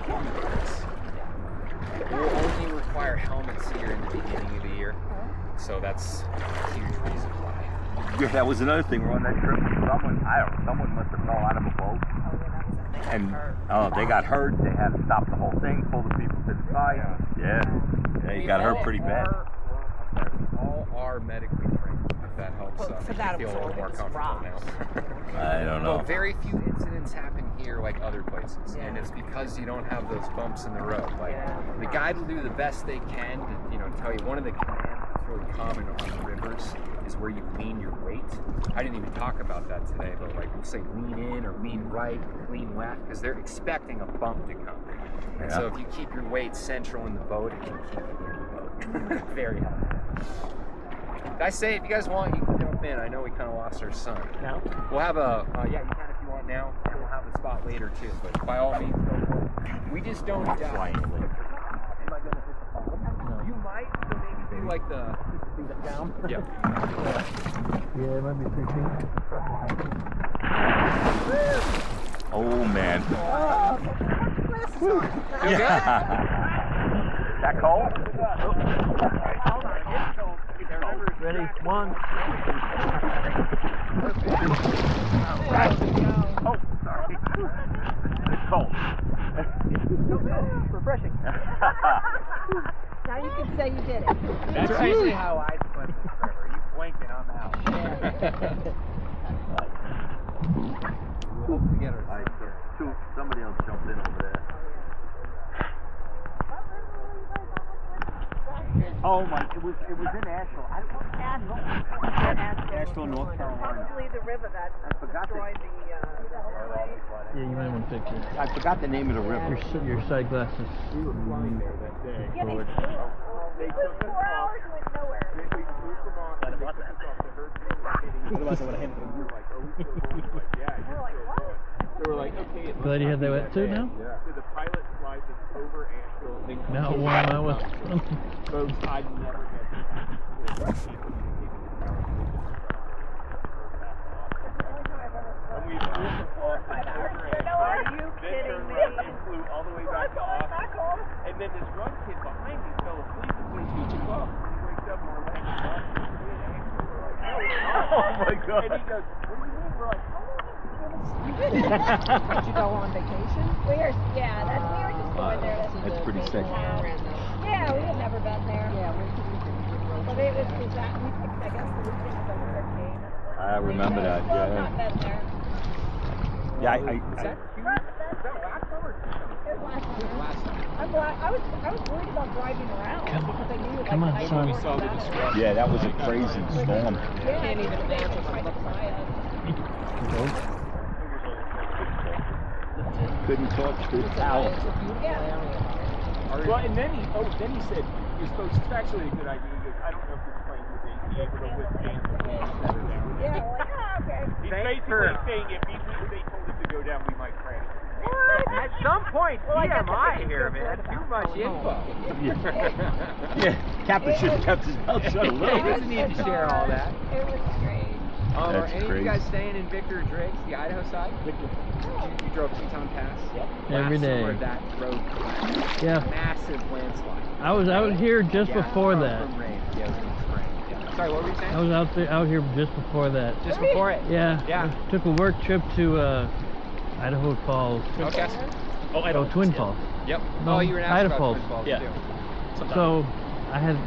We'll only require helmets here in the beginning of the year, so that's a huge reason why. Yeah, that was another thing. We're on that trip. Someone must have fell out of a boat, and they got hurt. They had to stop the whole thing, pull the people to the side. Yeah, he got hurt pretty bad. All are medically trained, if that helps. For that, feel a little more comfortable now. I don't know. Well, very few incidents happen here like other places, and it's because you don't have those bumps in the road. Like the guide will do the best they can to, tell you. One of the commands that's really common on the rivers is where you lean your weight. I didn't even talk about that today, but like we'll say lean in or lean right, lean left, because they're expecting a bump to come. And so if you keep your weight central in the boat, it can keep you in the boat. Very helpful. I say, if you guys want, you can jump in. I know we kind of lost our son. Now? We'll have you can if you want now, and we'll have the spot later too. But by all means, go for it. We just don't. Am I gonna hit the bottom? No. You might, so maybe do like the. Down? Yeah. Yeah, it might be 16. Oh man. Yeah. That cold? Hold on. It's cold. Ready? One. Oh, sorry. It's cold. Refreshing. Now you can say you did it. That's usually how I swim this river. You blink and I'm out. We'll hope to get our Somebody else jumped in over there. Oh my, it was in Asheville. Asheville, North Carolina. Probably the river that destroyed the. Yeah, you might want to picture. I forgot the name of the river. Your side glasses. We were flying there that day. Yeah, Forward. They took us 4 hours and went nowhere. We flew from Austin. They took us off the hurricane was hitting. Otherwise, I would have handed And we were like, are we still going? We're like, yeah, you're still going. So we're like, okay. it Glad you must had not that be wetsuit bad. now? Yeah. So the pilot flies us over Asheville. Then Now comes warm back out with. Folks, I'd never get this. And we flew from Austin over Asheville. Are you Then kidding turned me? right and flew all the way back to Austin. And then this run kid behind me fell asleep as soon as we took off. He wakes up and we're like, Oh my God. and he goes, what do you mean? We're like, how long have you been asleep? Did you go on vacation? We were just going there. That's pretty sick. Yeah, we had never been there. Yeah, But it was that we picked, I guess, the weekend of the hurricane. I remember that, Still have yeah. not been there. Yeah, Is that last summer? It was last summer. I was worried about driving around because I knew like come on, the night son. before We saw the that destruction. yeah, that was a crazy storm. Yeah, can't even dance with trying to fly us. Couldn't talk to his towel. Well, and then he said, he goes, folks, it's actually a good idea. He goes, I don't know if this plane would be able to withstand the wind that are down. Yeah, we're like, oh, okay. He's basically saying if they told us to go down, we might crash. At some point, Well, I guess TMI it's here, good man. for Too much info. Yeah, Captain should have kept his mouth shut a He little bit. doesn't need to share all that. It was strange. Are That's any of crazy. you guys staying in Victor or Drake's, the Idaho side? You drove Teton Pass? Yep. Every day. Last summer, that road collapsed. Yeah. Massive landslide. I was out here just Yeah, before that. From rain. Yeah, it was in the spring. Yeah. Sorry, what were you saying? I was out here just before that. Just before it? Yeah. Yeah. I took a work trip to Idaho Falls. Okay. Oh, Twin Falls. Yep. No, Oh, you were in Idaho about Falls. Twin Falls Yeah. too. So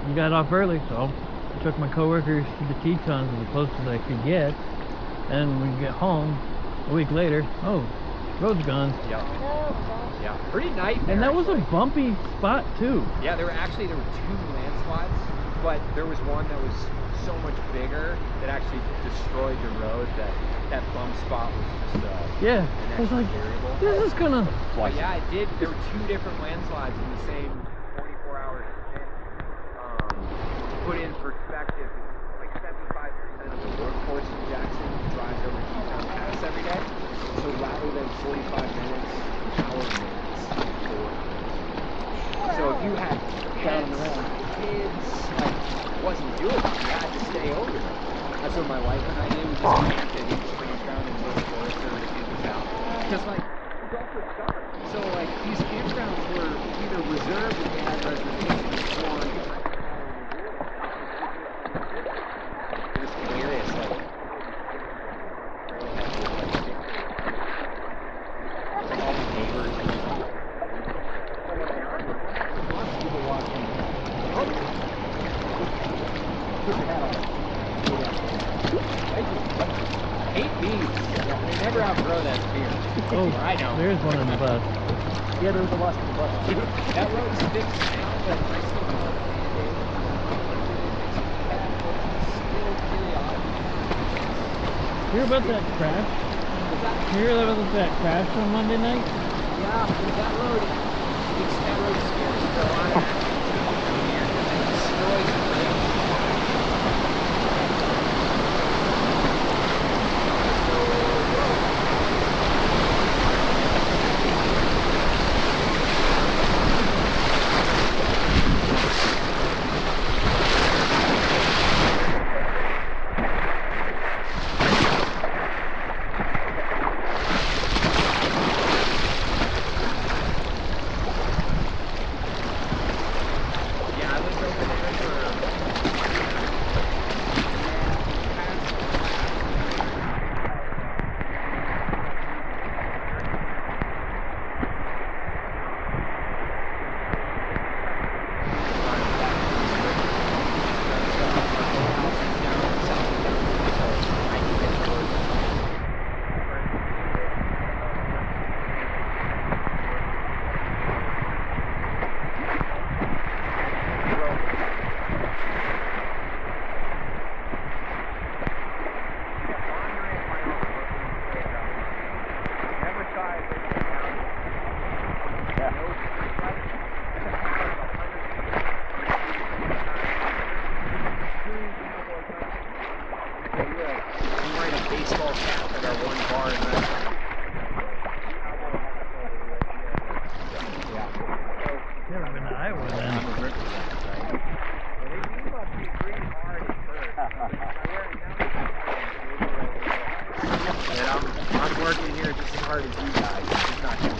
we got off early, so I took my coworkers to the Tetons as close as I could get, and we get home a week later. Oh, road's gone. Yeah. Yeah. Pretty nightmare. And that was a actually. bumpy spot too. Yeah, there were two landslides, but there was one that was so much bigger that actually destroyed the road. That bump spot was just Yeah. an I was extra like, variable. this is gonna. But yeah, it did. There were two different landslides in the same 24-hour stint. Put in perspective, like 75% of the workforce in Jackson drives over Teton Pass every day. So rather than 45 minutes, hour minutes for work. So if you had pets, kids, like, it wasn't doable. You had to stay over there. That's what my wife and I did. We just camped at each campground until the forest started to get us out. Because, like, it's also summer. So, like, these campgrounds were either reserved if they had reservations or it was hilarious. Like, all the neighbors. Lots of people watching. Put your hat on. 8 bees. They never outgrow that beer. Oh, I know. there's one in the bus. Yeah, there was a lust in the bus too. That road's fixed now, but I still know still really odd. Hear about that crash? Hear about that crash on Monday night? Yeah, that road scares me a lot. It destroys the road. Yeah, I lived over there for our one bar in that. Never been to Iowa then. I'm a river rat, right? Well, you must be pretty hard at first. And I'm working here just as hard as you guys. It's just not too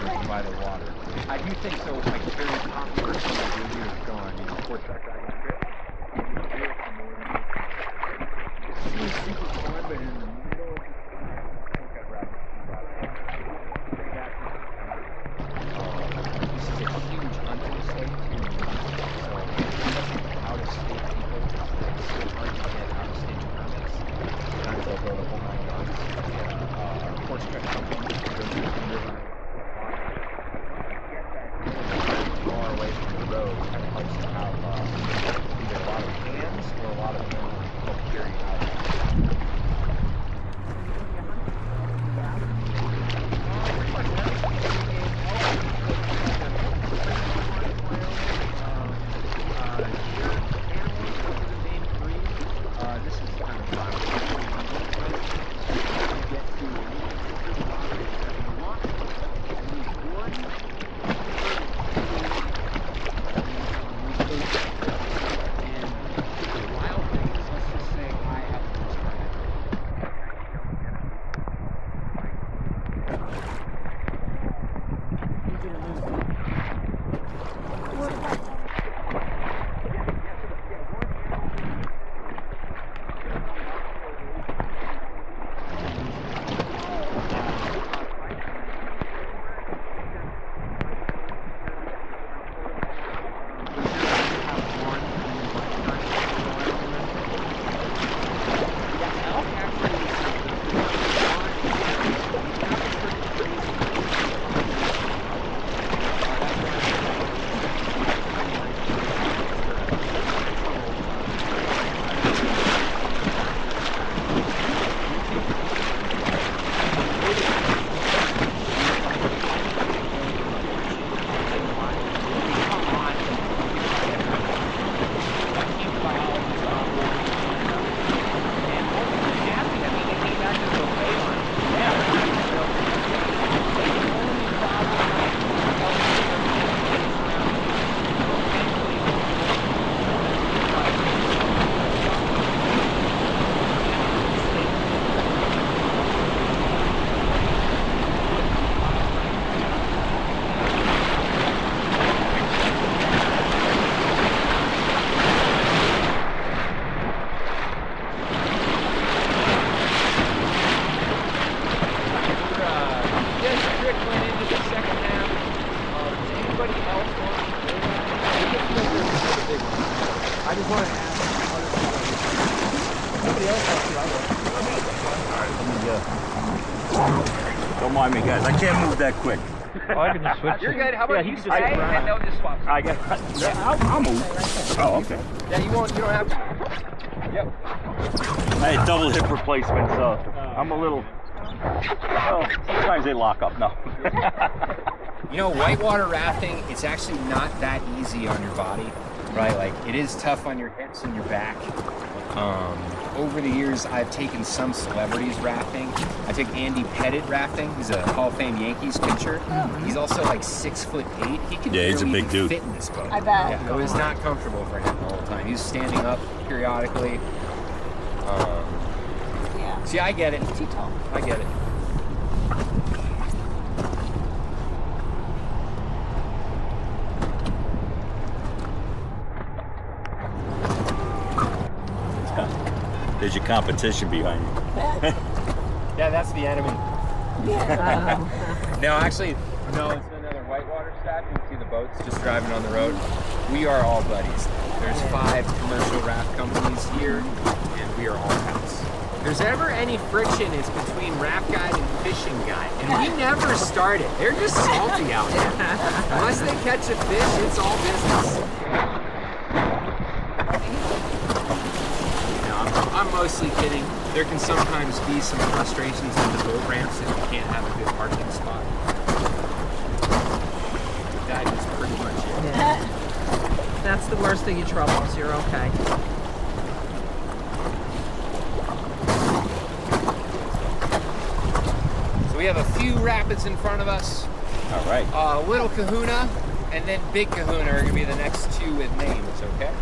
much by the water. I do think so. Like very popular for like the years gone. You know, horseback riding trip. It seems super fun, but in the middle of the this is a huge hunting state too. So out of state people, it's hard to get out of state permits. Sometimes they'll go the whole 9 yards. Our horseback company goes to the river. Far away from the road kind of helps to have either a lot of hands or a lot of people help carry it out. This is kind of fun. You get to walk, one. And the wild thing is, let's just say I have to I just wanted to ask other people. Somebody else wants to. Don't mind me, guys. I can't move that quick. Oh, I can just switch. You're good. How about you just sit and around? they'll just swap. I got. I'll move. Oh, okay. Yeah, you won't. You don't have to. Yep. I had double hip replacement, so I'm a little. Well, sometimes they lock up. No. You know, whitewater rafting, it's actually not that easy on your body, right? Like, it is tough on your hips and your back. Over the years, I've taken some celebrities rafting. I took Andy Pettit rafting. He's a Hall of Fame Yankees pitcher. He's also like 6'8". He could Yeah, he's a barely big dude. fit in this boat. I bet. Yeah, it was not comfortable for him the whole time. He was standing up periodically. Yeah. See, I get it. Too tall. I get it. There's your competition behind you. Yeah, that's the enemy. Yeah. No, actually, no, it's another whitewater staff. You can see the boats just driving on the road. We are all buddies. There's 5 commercial raft companies here, and we are all pals. If there's ever any friction, it's between raft guide and fishing guide, and we never start it. They're just salty out there. Unless they catch a fish, it's all business. I'm mostly kidding. There can sometimes be some frustrations with the boat ramps if you can't have a good parking spot. But that is pretty much it. Yeah. That's the worst of your troubles. You're okay. have a few rapids in front of us. All right. Little Kahuna and then Big Kahuna are gonna be the next two with names, okay?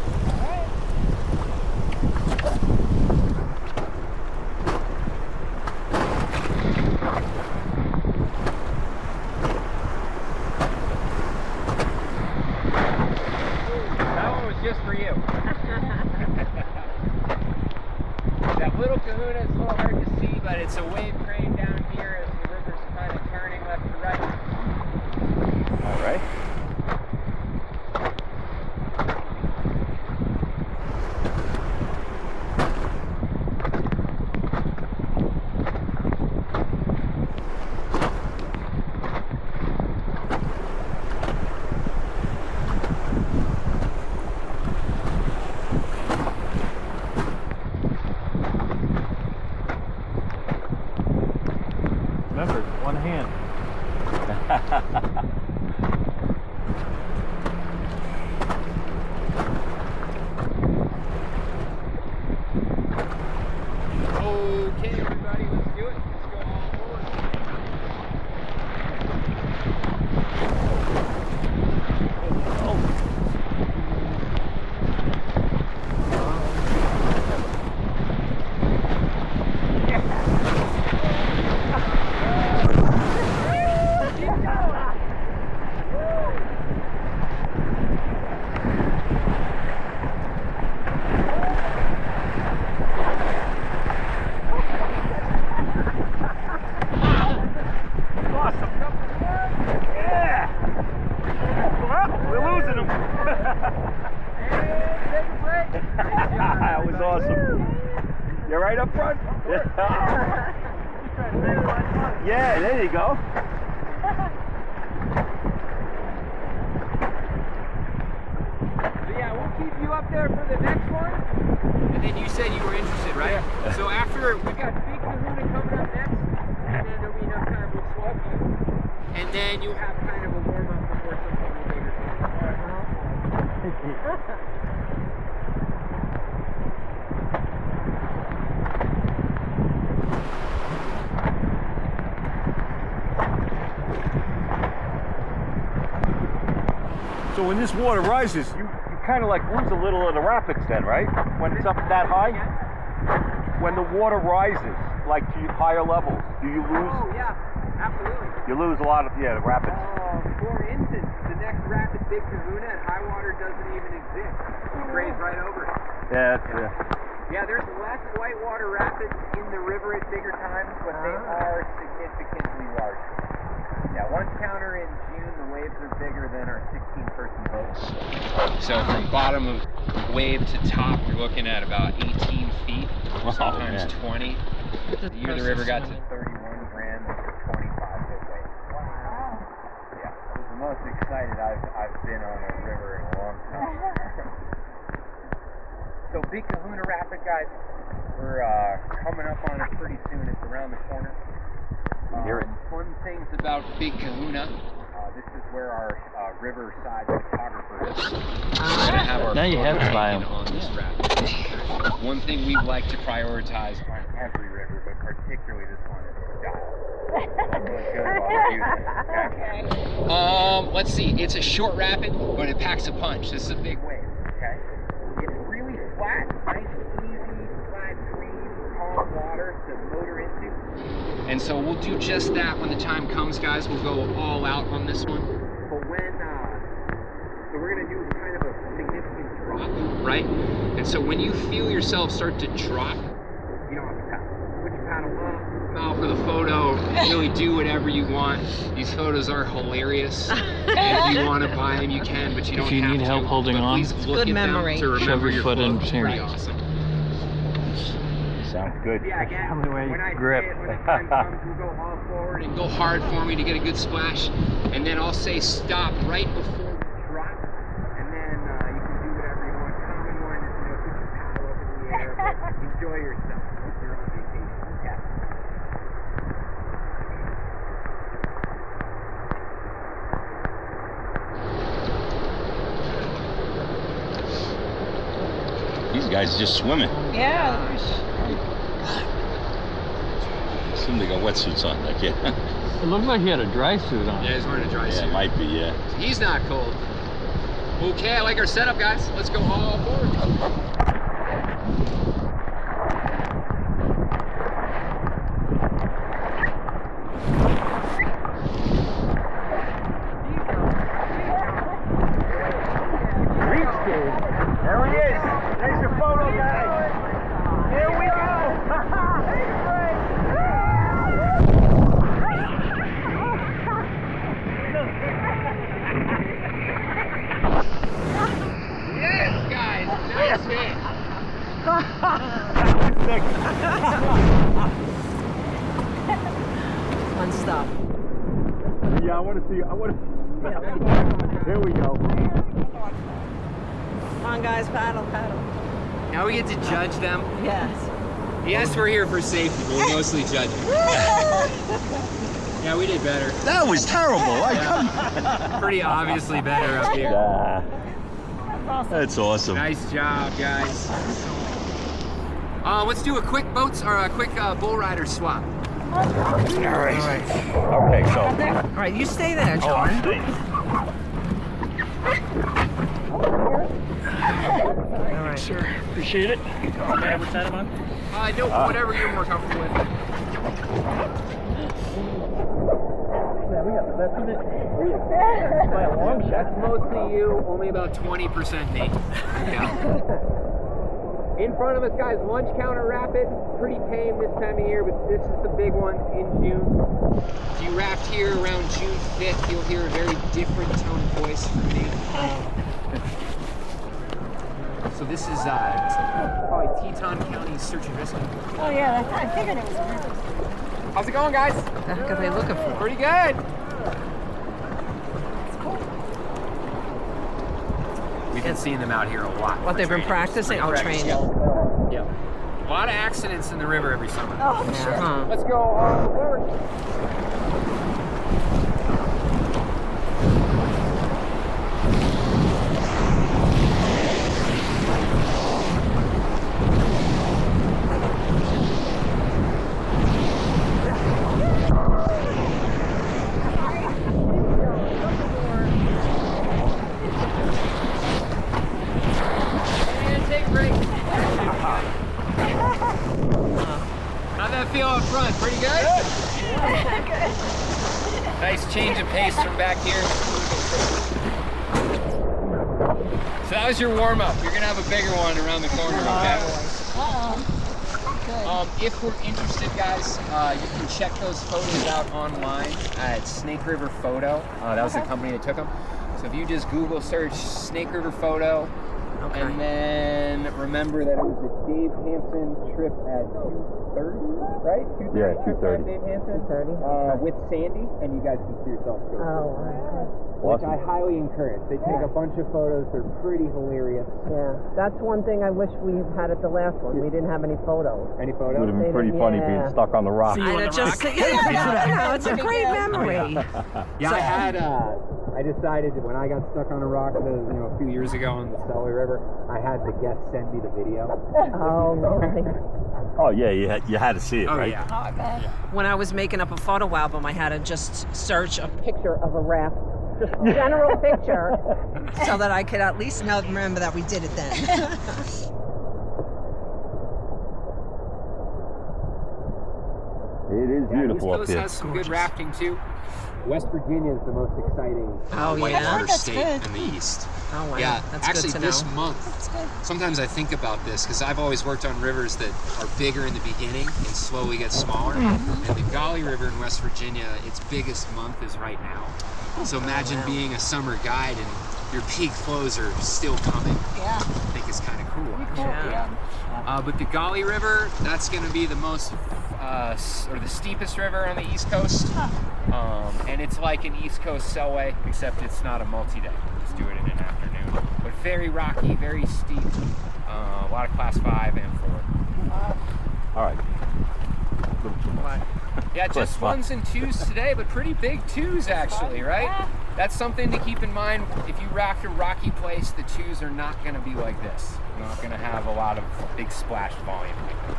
That one was just for you. That Little Kahuna is a little hard to see, but it's a wave crane down here as the river's kind of turning left to right. All right. Remember, one hand. Okay, everybody, let's do it. Let's go all forward. We're losing them. That was awesome. You're right up front. Yeah, there you go. So yeah, we'll keep you up there for the next one. And then you said you were interested, right? So after, we've got Big Kahuna coming up next. And then there'll be enough time we'll swap you. And then you'll have kind of a warm-up before something a little bigger. So when this water rises, you kind of like lose a little of the rapids then, right? When it's up that high? When the water rises, like to higher levels, do you lose? Oh, yeah, absolutely. You lose a lot of, the rapids. For instance, the next rapid, Big Kahuna, at high water doesn't even exist. You graze right over it. Yeah, that's Yeah, there's less whitewater rapids in the river at bigger times, but they are significantly larger. Yeah, one counter in June, the waves are bigger than our 16-person boats. So from bottom of wave to top, you're looking at about 18 feet, sometimes 20. The year the river got to 31 grand, it was 25 foot wave. Wow. Yeah, it was the most excited I've been on a river in a long time. So Big Kahuna Rapid, guys, we're coming up on it pretty soon. It's around the corner. Fun things about Big Kahuna. This is where our riverside photographer is. We're going to have our Now you have to buy 'em. on this rapid. One thing we like to prioritize on every river, but particularly this one, is style. Look good while we're using it, okay? Let's see. It's a short rapid, but it packs a punch. This is a big wave. Okay. It's really flat, nice, easy, flat, clean, calm water to motor into. And so we'll do just that when the time comes, guys. We'll go all out on this one. But when, so we're gonna do kind of a significant drop, right? And so when you feel yourself start to drop, you don't have to paddle. Put your paddle up, smile for the photo, really do whatever you want. These photos are hilarious. And if you want to buy them, you can, but you don't have to. If you need help holding on, please look good at memory. them to remember your foot in photos. here. Pretty awesome. sounds good. Yeah, again, The way when I grip. say it, when the time comes, we'll go all forward and go hard for me to get a good splash. And then I'll say stop right before we drop. And then you can do whatever you want. Common one is, put your paddle up in the air, but enjoy yourself if you're on vacation. Yeah. These guys are just swimming. Yeah. assume they got wetsuits on that kid. It looked like he had a dry suit on. Yeah, he's wearing a dry suit. Yeah, it might be, yeah. He's not cold. Okay, I like our setup, guys. Let's go all forward. There he is. There's your photo, guys. Here we go. Yes, guys. Nice hit. Fun stuff. Yeah, I want to see. Here we go. Come on, guys, paddle, paddle. Now we get to judge them. Yes. Yes, we're here for safety, but we're mostly judging. Yeah, we did better. That was terrible. Pretty obviously better up here. That's awesome. Nice job, guys. Let's do a quick bull rider swap. All right. Okay, so. All right, you stay there, Oh, I'm John. staying. All right. Sure. Appreciate it. Okay, which side am I on? No, whatever you're more comfortable with. Yeah, we got the best of it. By a long shot. That's mostly you, only about 20% me. Yeah. In front of us, guys, lunch counter rapid. Pretty tame this time of year, but this is the big one in June. If you raft here around June 5th, you'll hear a very different tone of voice from me. So this is probably Teton County's search and rescue. Oh yeah, I figured it was rivers. How's it going, guys? What the heck are they looking for? Pretty good. We've been seeing them out here a lot. What, they've been practicing? Oh, training. Yeah. A lot of accidents in the river every summer. Oh, sure. Uh-huh. Let's go forward. How'd that feel up front? Pretty good? Nice change of pace from back here. So that was your warm-up. You're gonna have a bigger one around the corner, okay? If we're interested, guys, you can check those photos out online at Snake River Photo. That was the company that took them. So if you just Google search Snake River Photo, and then remember that it was a Dave Hansen trip at 2:30, right? 2:30. Yeah, 2:30. Dave Hansen 2:30. with Sandy, and you guys can see yourselves go. Oh, wow. Which I highly encourage. They take a bunch of photos. They're pretty hilarious. Yeah, that's one thing I wish we had at the last one. We didn't have any photos. Any It photos? would have been pretty funny being Yeah. stuck on the rock. See you on the rock. Yeah, it's a great memory. Yeah, I had. I decided that when I got stuck on a rock, a few years ago on the Selway River, I had the guests send me the video. Oh, really? Oh yeah, you had to see it, right? Oh, I bet. When I was making up a photo album, I had to just search a picture of a raft, just a general picture, so that I could at least remember that we did it then. It is beautiful East up Coast here. has some good rafting too. West Virginia is the most exciting Yeah? That's state good. in the East. Oh, wow. Yeah, That's actually good to this know. month, sometimes I think about this because I've always worked on rivers that are bigger in the beginning and slowly get smaller. Mm-hmm. And the Gauley River in West Virginia, its biggest month is right now. So imagine being a summer guide and your peak flows are still coming. Yeah. I think it's kind of cool. Cool. Yeah. But the Gauley River, that's going to be the most, or the steepest river on the East Coast. And it's like an East Coast Selway, except it's not a multi-day. Just do it in an afternoon. But very rocky, very steep. A lot of class 5 and 4. All right. Yeah, just ones and twos today, but pretty big twos actually, right? That's something to keep in mind. If you raft a rocky place, the twos are not going to be like this. You're not going to have a lot of big splash volume like that.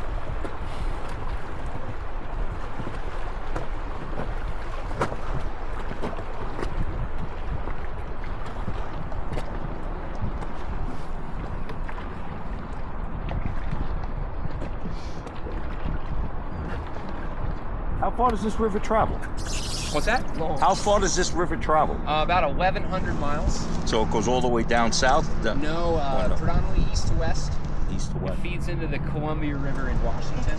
How far does this river travel? What's that? How far does this river travel? About 1,100 miles. So it goes all the way down south? No, predominantly east to west. East to It west. feeds into the Columbia River in Washington.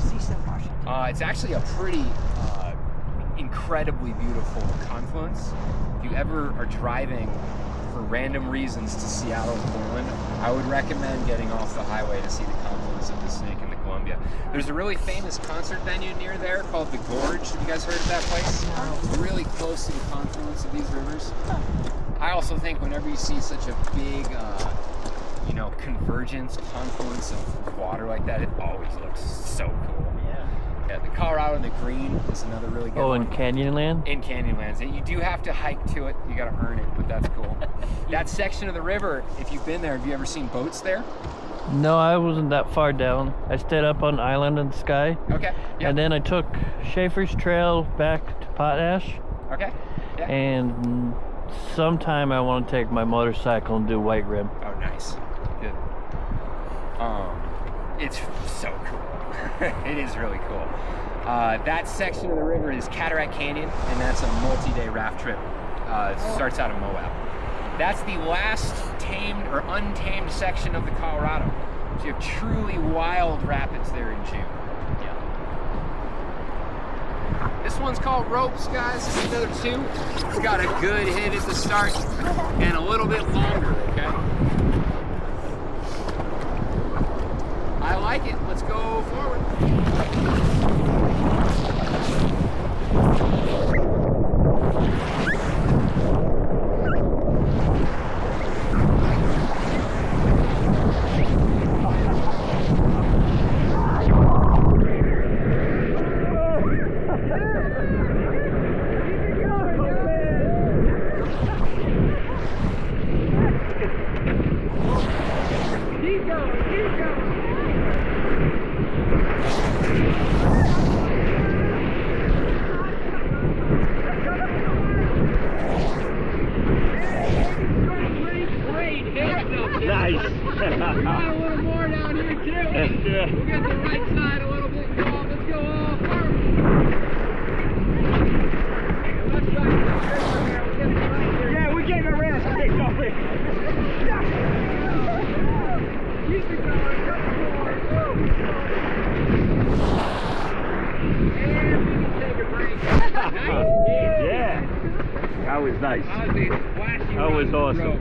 It's actually a pretty incredibly beautiful confluence. If you ever are driving for random reasons to Seattle and Portland, I would recommend getting off the highway to see the confluence of the Snake and the Columbia. There's a really famous concert venue near there called the Gorge. Have you guys heard of that place? It's really close to the confluence of these rivers. I also think whenever you see such a big, convergence, confluence of water like that, it always looks so cool. Yeah, the Colorado and the Green is another really good one. in Canyonland? In Canyonlands. And you do have to hike to it. You got to earn it, but that's cool. That section of the river, if you've been there, have you ever seen boats there? No, I wasn't that far down. I stayed up on Island in the Sky. Okay. Yeah. And then I took Schaefer's Trail back to Potash. Okay. Yeah. And sometime I want to take my motorcycle and do White Rim. Oh, nice. Good. It's so cool. It is really cool. That section of the river is Cataract Canyon, and that's a multi-day raft trip. It starts out of Moab. That's the last tamed or untamed section of the Colorado. So you have truly wild rapids there in June. Yeah. This one's called Ropes, guys. This is another 2. It's got a good hit at the start and a little bit longer, okay? I like it. Let's go forward. That was nice. That was awesome.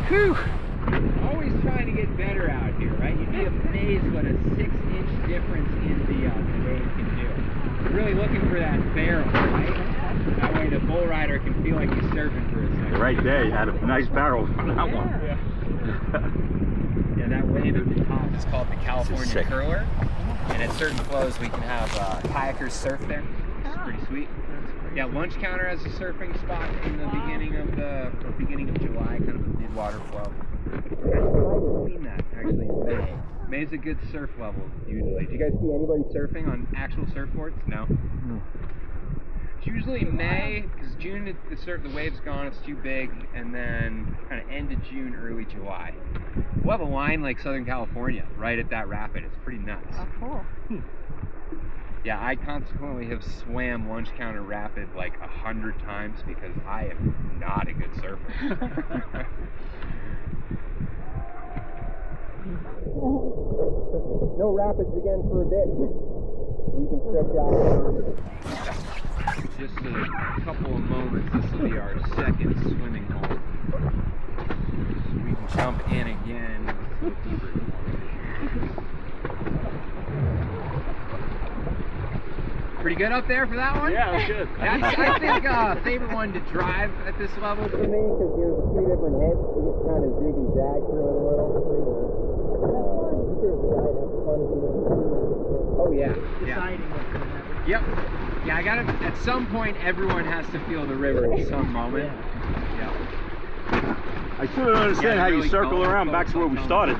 Whew. Always trying to get better out here, right? You'd be amazed what a 6-inch difference in the wave can do. You're really looking for that barrel, right? That way the bull rider can feel like he's surfing for a second. Right there, you had a nice barrel on that one. Yeah, that wave at the top is called the California Curler. And at certain flows, we can have kayakers surf there. It's pretty sweet. Yeah, Lunch Counter has a surfing spot in the beginning of July, kind of a mid-water flow. I haven't seen that actually in May. May's a good surf level usually. Do you guys see anybody surfing on actual surfboards? No. It's usually May, because June the wave's gone, it's too big, and then kind of end of June, early July. We'll have a line like Southern California right at that rapid. It's pretty nuts. Oh, cool. Yeah, I consequently have swam Lunch Counter Rapid like 100 times because I am not a good surfer. No rapids again for a bit. We can stretch out. Just a couple of moments. This will be our second swimming hole. So we can jump in again. Pretty good up there for that one? Yeah, it was good. That's, I think, favorite one to drive at this level for me, because there's a few different hits. You get kind of zig and zag through it a little. Oh yeah. Deciding what's going to happen. Yep. Yeah, I gotta, at some point, everyone has to feel the river at some moment. Yeah. I still don't understand how you really circle around back to where we started.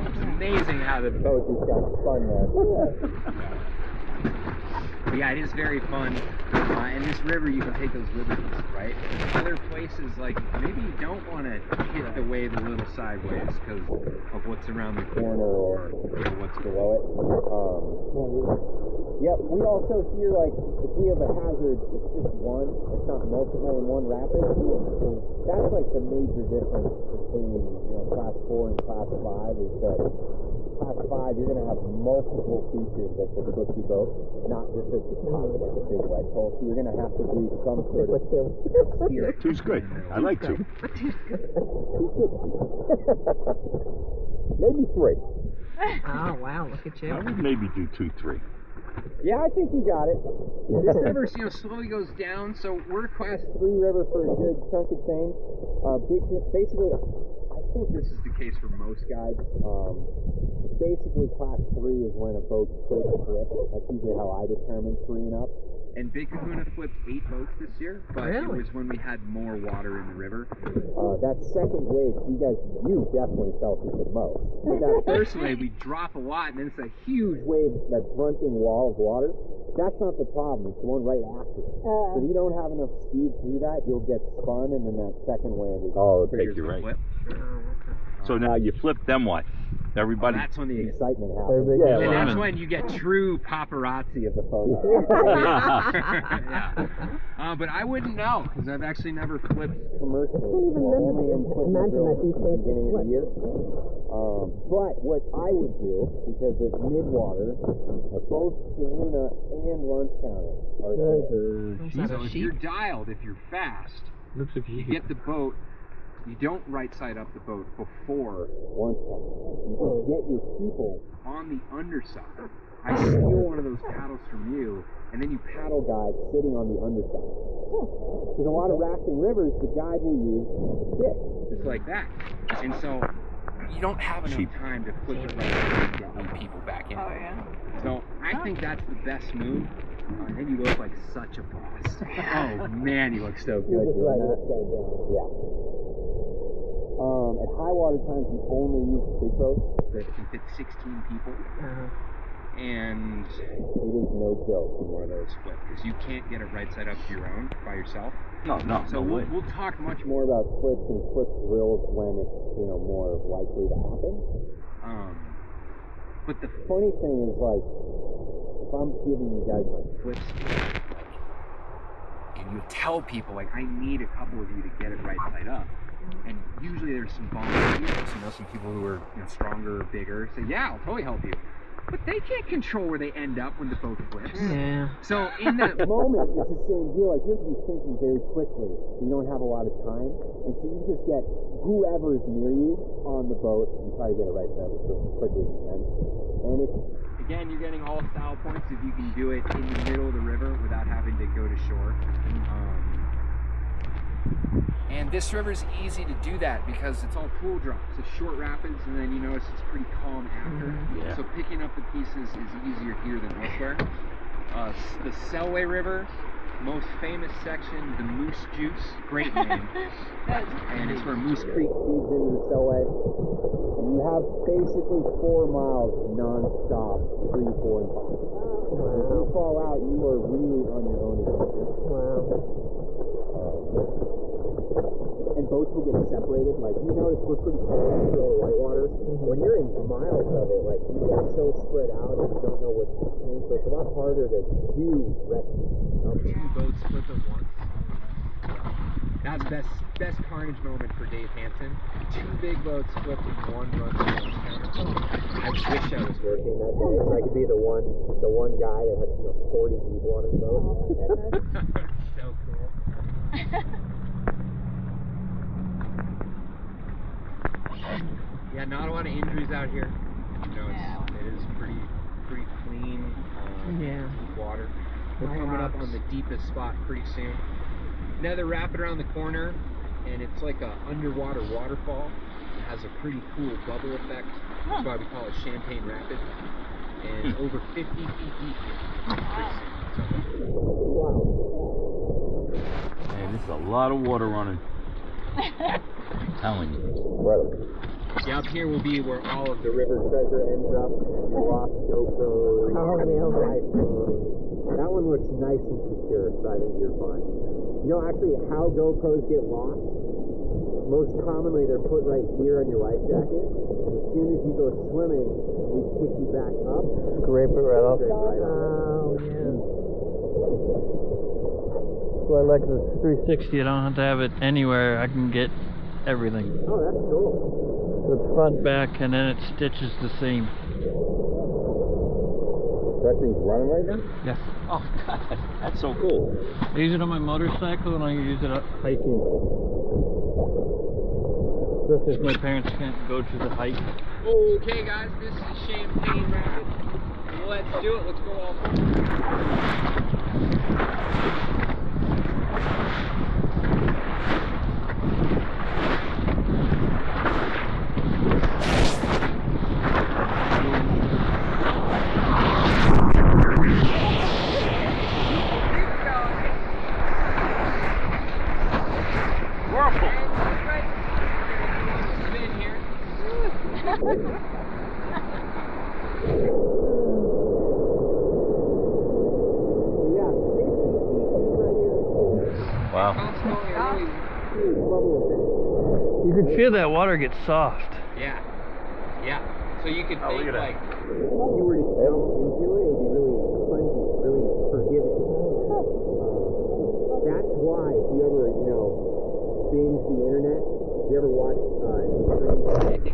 It's amazing how the boat just got spun there. Yeah, it is very fun. And this river, you can take those liberties, right? Other places, like, maybe you don't want to hit the wave a little sideways because of what's around the corner or what's below it. Yeah, we also hear, like, if we have a hazard, it's just one, it's not multiple in one rapid. So that's like the major difference between, class 4 and class 5 is that class 5, you're going to have multiple features that could flip your boat, not just at the top, like a big wedge hole. So you're going to have to do some sort of steer. Two's good. I like two. Maybe 3. Oh, wow, look at you. I would maybe do 2, 3. Yeah, I think you got it. This river, slowly goes down, so we're a class 3 river for a good chunk of change. Basically, I think this is the case for most guys. Basically, class 3 is when a boat could flip. That's usually how I determine 3 and up. And Big Kahuna flipped 8 boats this year, but it was when we had more water in the river. That second wave, you definitely felt it the most. But that first wave, we drop a lot, and then it's a huge wave, that grunting wall of water. That's not the problem, it's the one right after. So if you don't have enough speed through that, you'll get spun, and then that second wave is take you right. So now you flip, then what? Everybody. That's when the excitement happens. Yeah, and that's when you get true paparazzi of the photo. Yeah. But I wouldn't know because I've actually never flipped commercially. Only in imagine that these things beginning of the year. But what I would do, because it's mid-water, both Kahuna and Lunch Counter are there. So if you're dialed, if you're fast, Looks like you get the boat. You don't right side up the boat before lunch time. You get your people on the underside. I steal one of those paddles from you, and then you paddle guide sitting on the underside. Because a lot of rafting rivers, the guide will use a stick, just like that. And so you don't have enough time to flip it right and get new people back in. Oh, yeah. So I think that's the best move. And then you look like such a boss. Oh man, you look so good. Yeah. At high water times, we only use big boats that can fit 16 people. And it is no joke when one of those flip, because you can't get it right side up to your own by yourself. No. So we'll talk much more about flips and flip drills when it's more likely to happen. But the funny thing is, like, if I'm giving you guys my flips, and you tell people, like, I need a couple of you to get it right side up. And usually there's some volunteers, some people who are stronger, bigger, say, yeah, I'll totally help you. But they can't control where they end up when the boat flips. Yeah. So in that moment, it's the same deal. Like, you have to be thinking very quickly. You don't have a lot of time. And so you just get whoever is near you on the boat and try to get it right side up as quickly as you can. And again, you're getting all style points if you can do it in the middle of the river without having to go to shore. And this river is easy to do that because it's all pool drops. It's short rapids, and then you notice it's pretty calm after. Yeah. So picking up the pieces is easier here than elsewhere. The Selway River, most famous section, the Moose Juice, great name. And it's where Moose Creek feeds into the Selway. And you have basically 4 miles non-stop, 3, 4, and 5. If you fall out, you are really on your own adventure. And boats will get separated. Like, you notice we're pretty close to the whitewater. When you're in miles of it, like, you get so spread out and you don't know what's happening. So it's a lot harder to do rescue. 2 boats flip at once. That's best carnage moment for Dave Hansen. 2 big boats flipped in 1 run. I wish I was working that day so I could be the one guy that had 40 people on his boat. So cool. Yeah, not a lot of injuries out here. It is pretty clean water. We're coming up on the deepest spot pretty soon. Another rapid around the corner, and it's like a underwater waterfall. It has a pretty cool bubble effect. That's why we call it Champagne Rapids. And over 50 feet deep here. Wow. Man, this is a lot of water running. I'm telling you. Incredible. Yeah, up here will be where all of the river treasure ends up. Your lost GoPros, iPhones, That one looks nice and secure, so I think you're fine. You know, actually, how GoPros get lost? Most commonly, they're put right here on your life jacket. And as soon as you go swimming, we pick you back up. Scrape it right off. Straight right off. Oh, yeah. So I like this 360. I don't have to have it anywhere. I can get everything. Oh, that's cool. So it's front, back, and then it stitches the seam. That thing's running right now? Yes. Oh, God, that's so cool. I use it on my motorcycle and I use it hiking. Especially if my parents can't go to the hike. Okay, guys, this is Champagne Rapids. Let's do it. Let's go all Wow. You can feel that water get soft. Yeah. Yeah. So you could think look at like... that. If you were to jump into it, it would be really spongy, really forgiving. That's why, if you ever, you know, binge the internet, if you ever watch any streams,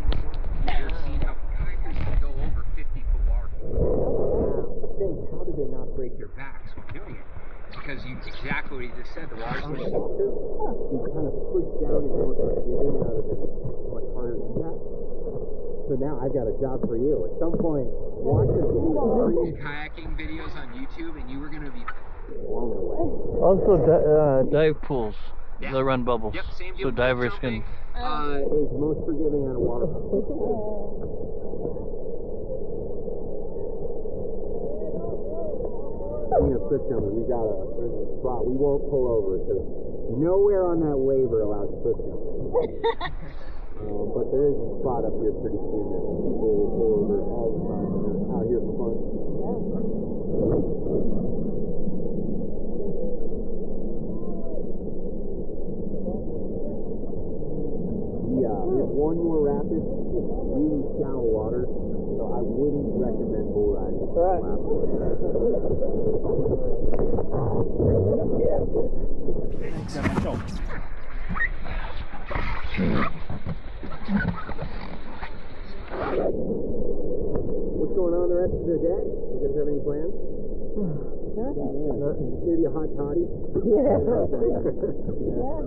You're seeing how kayakers can go over 50-foot water. think, how do they not break Your backs while doing it. Because you exactly what you just said, the water's your so softer? You kind of push down and more forgiving out of this much harder impact. So now I've got a job for you. At some point, watch a few kayaking videos on YouTube and you were going to be blown away. Also, dive pools. Yeah. They run bubbles. Yep, same deal So with divers jumping. can. Is most forgiving on a waterfall. Speaking of quick jumpers, there's a spot. We won't pull over because nowhere on that waiver allows quick jumping. But there is a spot up here pretty soon that people will pull over all the time when they're out here for fun. Yeah, we have one more rapid. It's really shallow water, so I wouldn't recommend bull riding. Right. What's going on the rest of the day? You guys have any plans? Maybe a hot toddy? Yeah.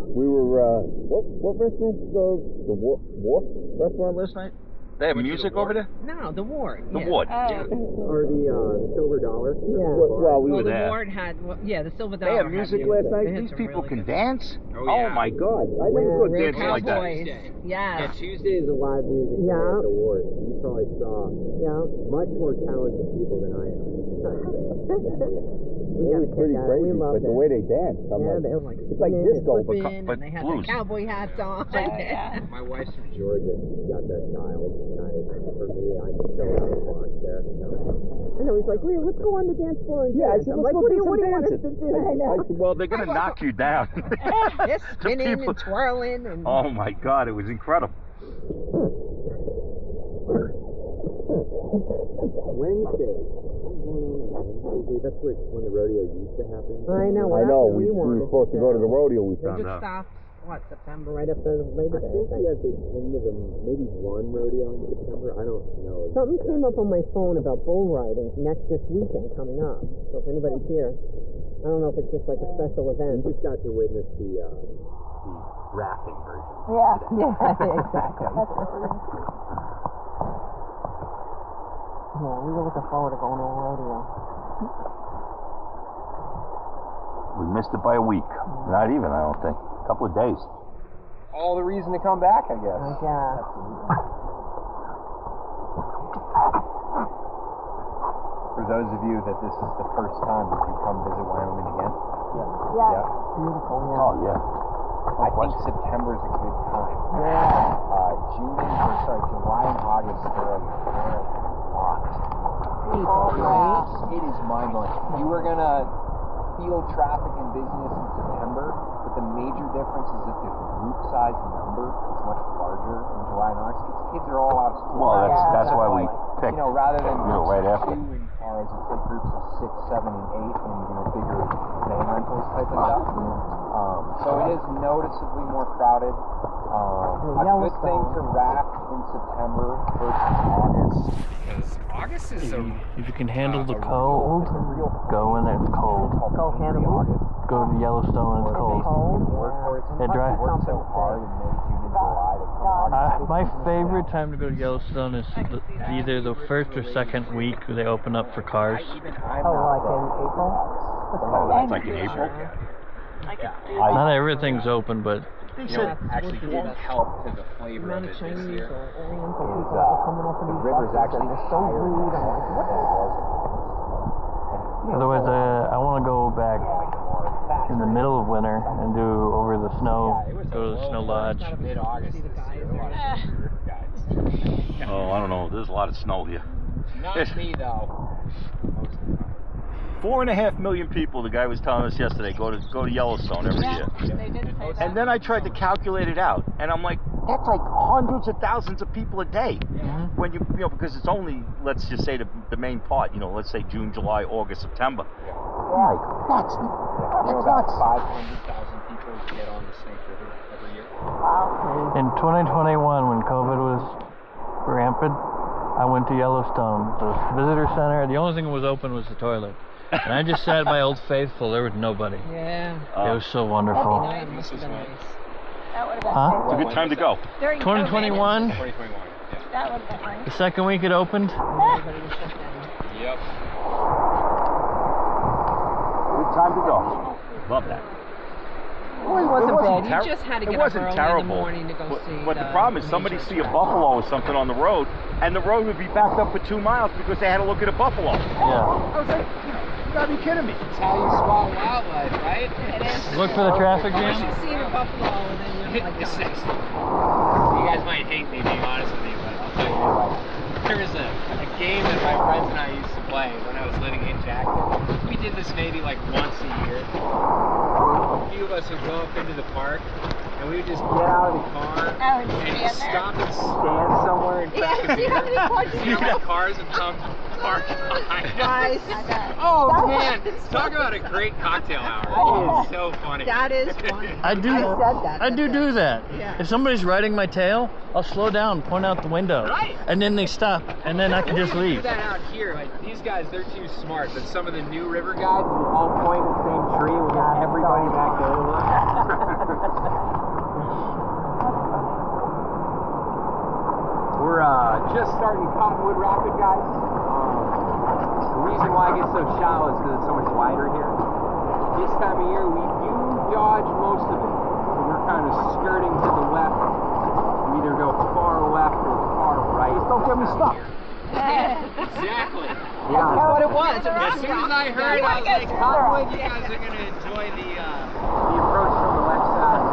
We were, what restaurant? The Wharf restaurant last night? They have music over there? No, the Ward. The Ward. Or the Silver Dollar? Yeah. Well, we Well, were the there. Ward had, the Silver Dollar. They have music last night? These people can dance? Oh my God. I never saw dancing like that. Yeah. Tuesday is a live music night at the Ward. You probably saw much more talented people than I am. It was pretty crazy, but the way they danced, I'm like, they were like it's like disco, but and they had blues. their cowboy hats on. My wife's from Georgia got that child, and for me, I just go out and watch there. And I was like, Leah, let's go on the dance floor and Yeah, I dance. said, I'm let's like, go what do do you some want us to dancing. do? I know. I said, well, they're going to knock you down. Just spinning and twirling. And... Oh my God, it was incredible. Wednesday. That's when the rodeo used to happen. I know. I know. We were supposed to go to the rodeo. We They found just out. stopped, September, right after Labor I Day. think we had the end of maybe one rodeo in September. I don't know. Something came up on my phone about bull riding this weekend coming up. So if anybody's here, I don't know if it's just like a special event. We just got to witness the rafting version. Yeah, exactly. Yeah, we were looking forward to going to a rodeo. We missed it by a week. Not even, I don't think. A couple of days. all the reason to come back, I guess. Yeah. For those of you that this is the first time, would you come visit Wyoming again? Yeah. Beautiful, yeah. Oh, yeah. I think September is a good time. Yeah. July and August, there are a lot. People, right? It It is mind-blowing. You were gonna feel traffic and busyness in September, but the major difference is that the group size number is much larger in July and August because kids are all out of school. Well, that's why we picked, you know, rather than right after. 2 in cars, it's like groups of 6, 7, and 8, and bigger van rentals type of stuff. So it is noticeably more crowded. A good thing to raft in September versus August, because August is if you can handle the cold, go when it's cold. Go handle August. Go to Yellowstone when it's cold. Yeah, dry. so hard in May, June, and July to come August. My favorite time to go to Yellowstone is either the first or second week they open up for cars. Oh, like in April? It's like in April. Not everything's open, but They said actually did help to the flavor of it this year. The river's actually so rude. otherwise I want to go back in the middle of winter and do over the snow, go to the snow lodge. Oh, I don't know. There's a lot of snow here. Not me though. 4.5 million people, the guy was telling us yesterday, go to Yellowstone every year. They did say that. And then I tried to calculate it out, and I'm like, that's like hundreds of thousands of people a day. When you know, because it's only, let's just say the main part, you know, let's say June, July, August, September. Like, that's about 500,000 people get on the Snake River every year. In 2021, when COVID was rampant, I went to Yellowstone, the visitor center. The only thing that was open was the toilet. And I just sat at my Old Faithful. There was nobody. Yeah. It was so wonderful. That would have been Huh? It's a good time to go. during 2021, 2021. That would have been nice. the second week it opened. Yep. Good time to go. Love that. Well, it wasn't bad. ter- You just had to it get up wasn't early terrible, in the morning to go see but the problem is somebody see a buffalo or something on the road, and the road would be backed up for 2 miles because they had to look at a buffalo. Yeah. I was like, you gotta be kidding me. That's how you spot wildlife, right? It is. Look for the traffic You jam. see a buffalo and then you're like, You guys might hate me being honest with you, but I'll tell you what. There was a game that my friends and I used to play when I was living in Jackson. We did this maybe like once a year. A few of us would go up into the park and we would just get out of the car and just stop and stand somewhere and crack a beer. See how cars would come park behind us. Oh man, talk about a great cocktail hour. It is so funny. that is funny. I do. I said that. I do that. Yeah. If somebody's riding my tail, I'll slow down, point out the window, Right. and then they stop, and then I can just We leave. do that out here. Like these guys, they're too smart. But some of the new river guys will all point at the same tree and we'll get everybody back there to look. We're just starting Cottonwood Rapid, guys. The reason why it gets so shallow is because it's so much wider here. This time of year, we do dodge most of it. So we're kind of skirting to the left. We either go far left or far right. Just don't get me stuck. Exactly. That's not what it was. As soon as I heard, I was like, Cottonwood, you guys are going to enjoy the approach from the left side.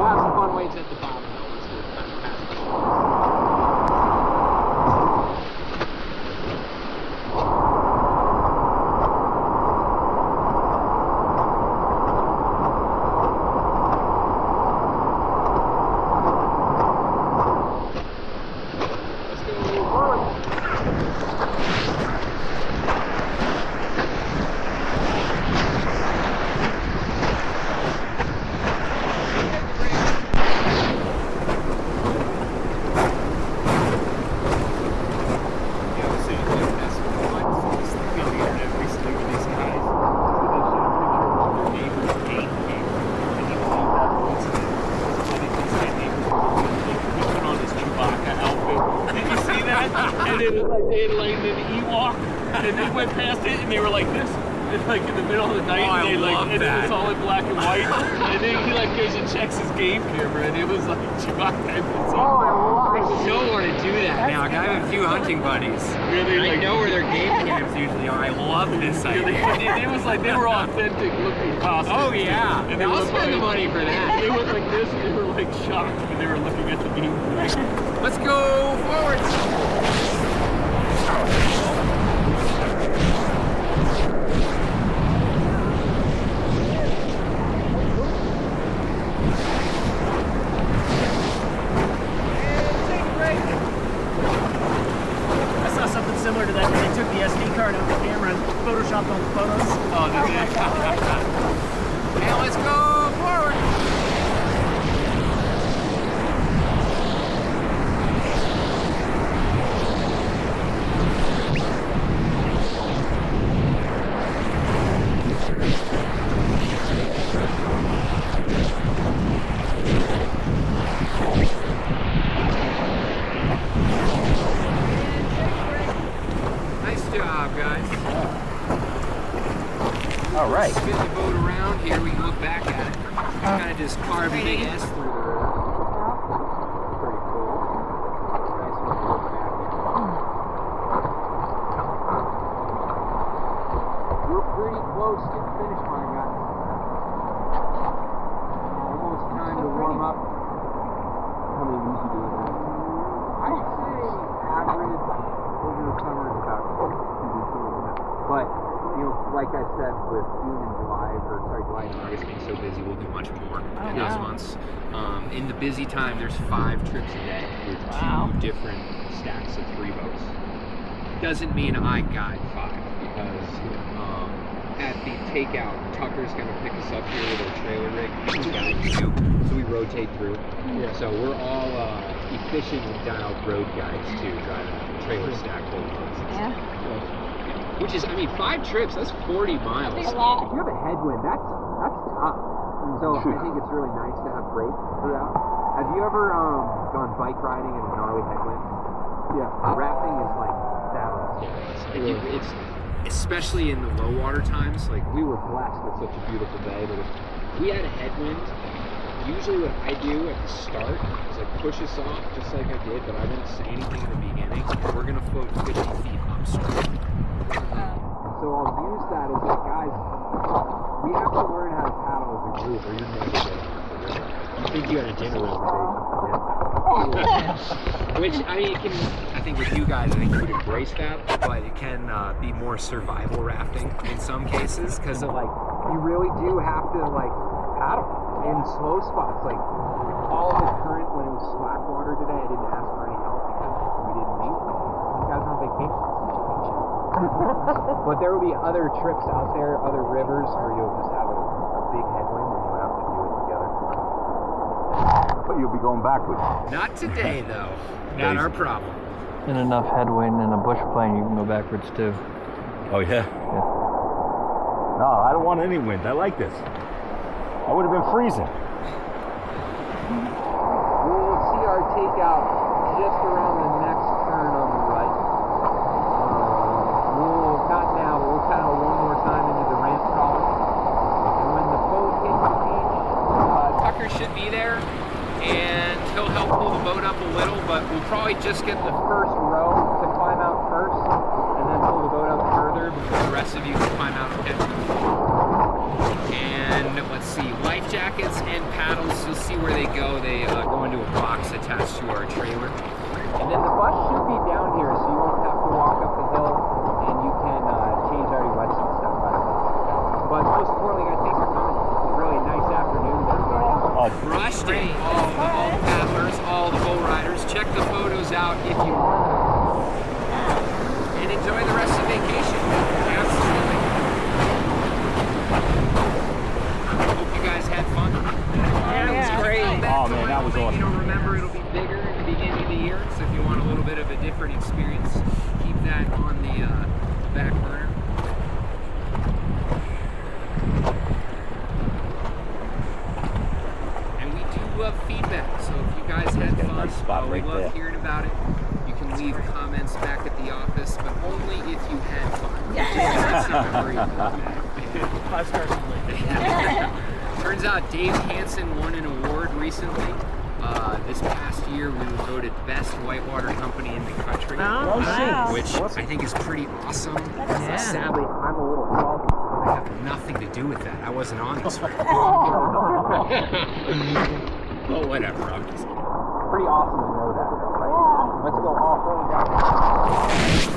We'll have some fun waves at the bottom, though, once we're kind of past the Let's go forward. And it was like they had laid in an Ewok, and they went past it, and they were like this. It's like in the middle of the night, and they like, and it was all in black and white. And then he like goes and checks his game camera, and it was like Chewbacca. I so want to do that now. I have a few hunting buddies. Really, I know where their game cams usually are. I love this idea. It was like they were authentic looking costumes. Oh yeah, And they I'll looked spend the like- money for that. They went like this, and they were like shocked when they were looking at the game. Let's go forward. start up the camera and photoshopped all the photos. Oh, did you? And let's go forward. Nice job, guys. All right. Spin the boat around here. We can look back at it. Kind of just carve a big S through the river. Pretty cool. Nice one to look back at. We're pretty close to the finish line, guys. Almost time to warm up. How many weeks you doing that? I'd say average over the summer is about 2 weeks. But you know, like I said, with June and July and August being so busy, we'll do much more in those months. In the busy time, there's 5 trips a day with 2 different stacks of 3 boats. Doesn't mean I guide 5 because at the takeout, Tucker's going to pick us up here with our trailer rig. He's guiding too, so we rotate through. Yeah. So we're all efficient and dialed road guides too, driving trailer stack whole boats. Yeah. Which is, I mean, 5 trips, that's 40 miles. That's a lot. If you have a headwind, that's tough. So I think it's really nice to have breaks throughout. Have you ever gone bike riding in a gnarly headwind? Yeah. Rafting is like that on steroids. It's especially in the low water times. Like, we were blessed with such a beautiful day, but if we had a headwind, usually what I do at the start is like push us off just like I did, but I won't say anything in the beginning. We're gonna float 50 feet upstream. So I'll use that as like, guys, we have to learn how to paddle as a group or you're never getting off the river. You think you had a dinner reservation? Yeah. Which, I mean, it can, I think with you guys, I think you would embrace that, but it can be more survival rafting in some cases, because of like, you really do have to like paddle in slow spots. Like, all of the current, when it was slack water today, I didn't ask for any help because we didn't need it. You guys are on vacation. But there will be other trips out there, other rivers, where you'll just have a big headwind and you'll have to do it together. But you'll be going backwards. Not today, though. Not our problem. In enough headwind in a bush plane, you can go backwards too. Oh, yeah? Yeah. No, I don't want any wind. I like this. I would have been freezing. We'll see our takeout just around the next turn on the right. Not now, but we'll paddle one more time into the ramp collar. And when the boat hits the beach, Tucker should be there, and he'll help pull the boat up a little, but we'll probably just get the first row to climb out first, and then pull the boat up further before the rest of you can climb out and catch it. And let's see, life jackets and paddles, you'll see where they go. They go into a box attached to our trailer. And then the bus should be down here, so you won't have to walk up the hill, and you can change out your wetsuits down by the bus. But most importantly, guys, thanks for coming. Really nice afternoon, everybody. Crushed it. All the paddlers, all the bull riders. Check the photos out if you want. And enjoy the rest of vacation. Absolutely. Hope you guys had fun. Yeah, it was great. Oh, man, that was awesome. You know, remember, it'll be bigger in the beginning of the year, so if you want a little bit of a different experience, keep that on the back burner. And we do love feedback, so if you guys had fun, we love hearing about it. You can leave comments back at the office, but only if you had fun. Yeah. 5 stars only. Turns out Dave Hansen won an award recently. This past year, we were voted best whitewater company in the country, which I think is pretty awesome. Yeah. Sadly, I'm a little salty. I have nothing to do with that. I wasn't on this one. Well, whatever. I'm just kidding. Pretty awesome to know that, right? Yeah. Let's go off-road, guys.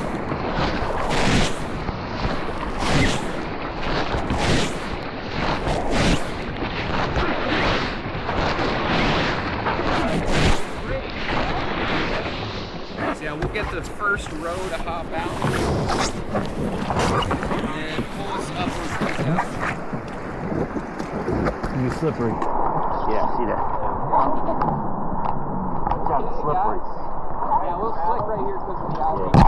yeah, we'll get the first row to hop out. And pull us up those things out. You're slippery. Yeah, see that? Watch out, it's slippery. Yeah, we'll slick right here because of the algae.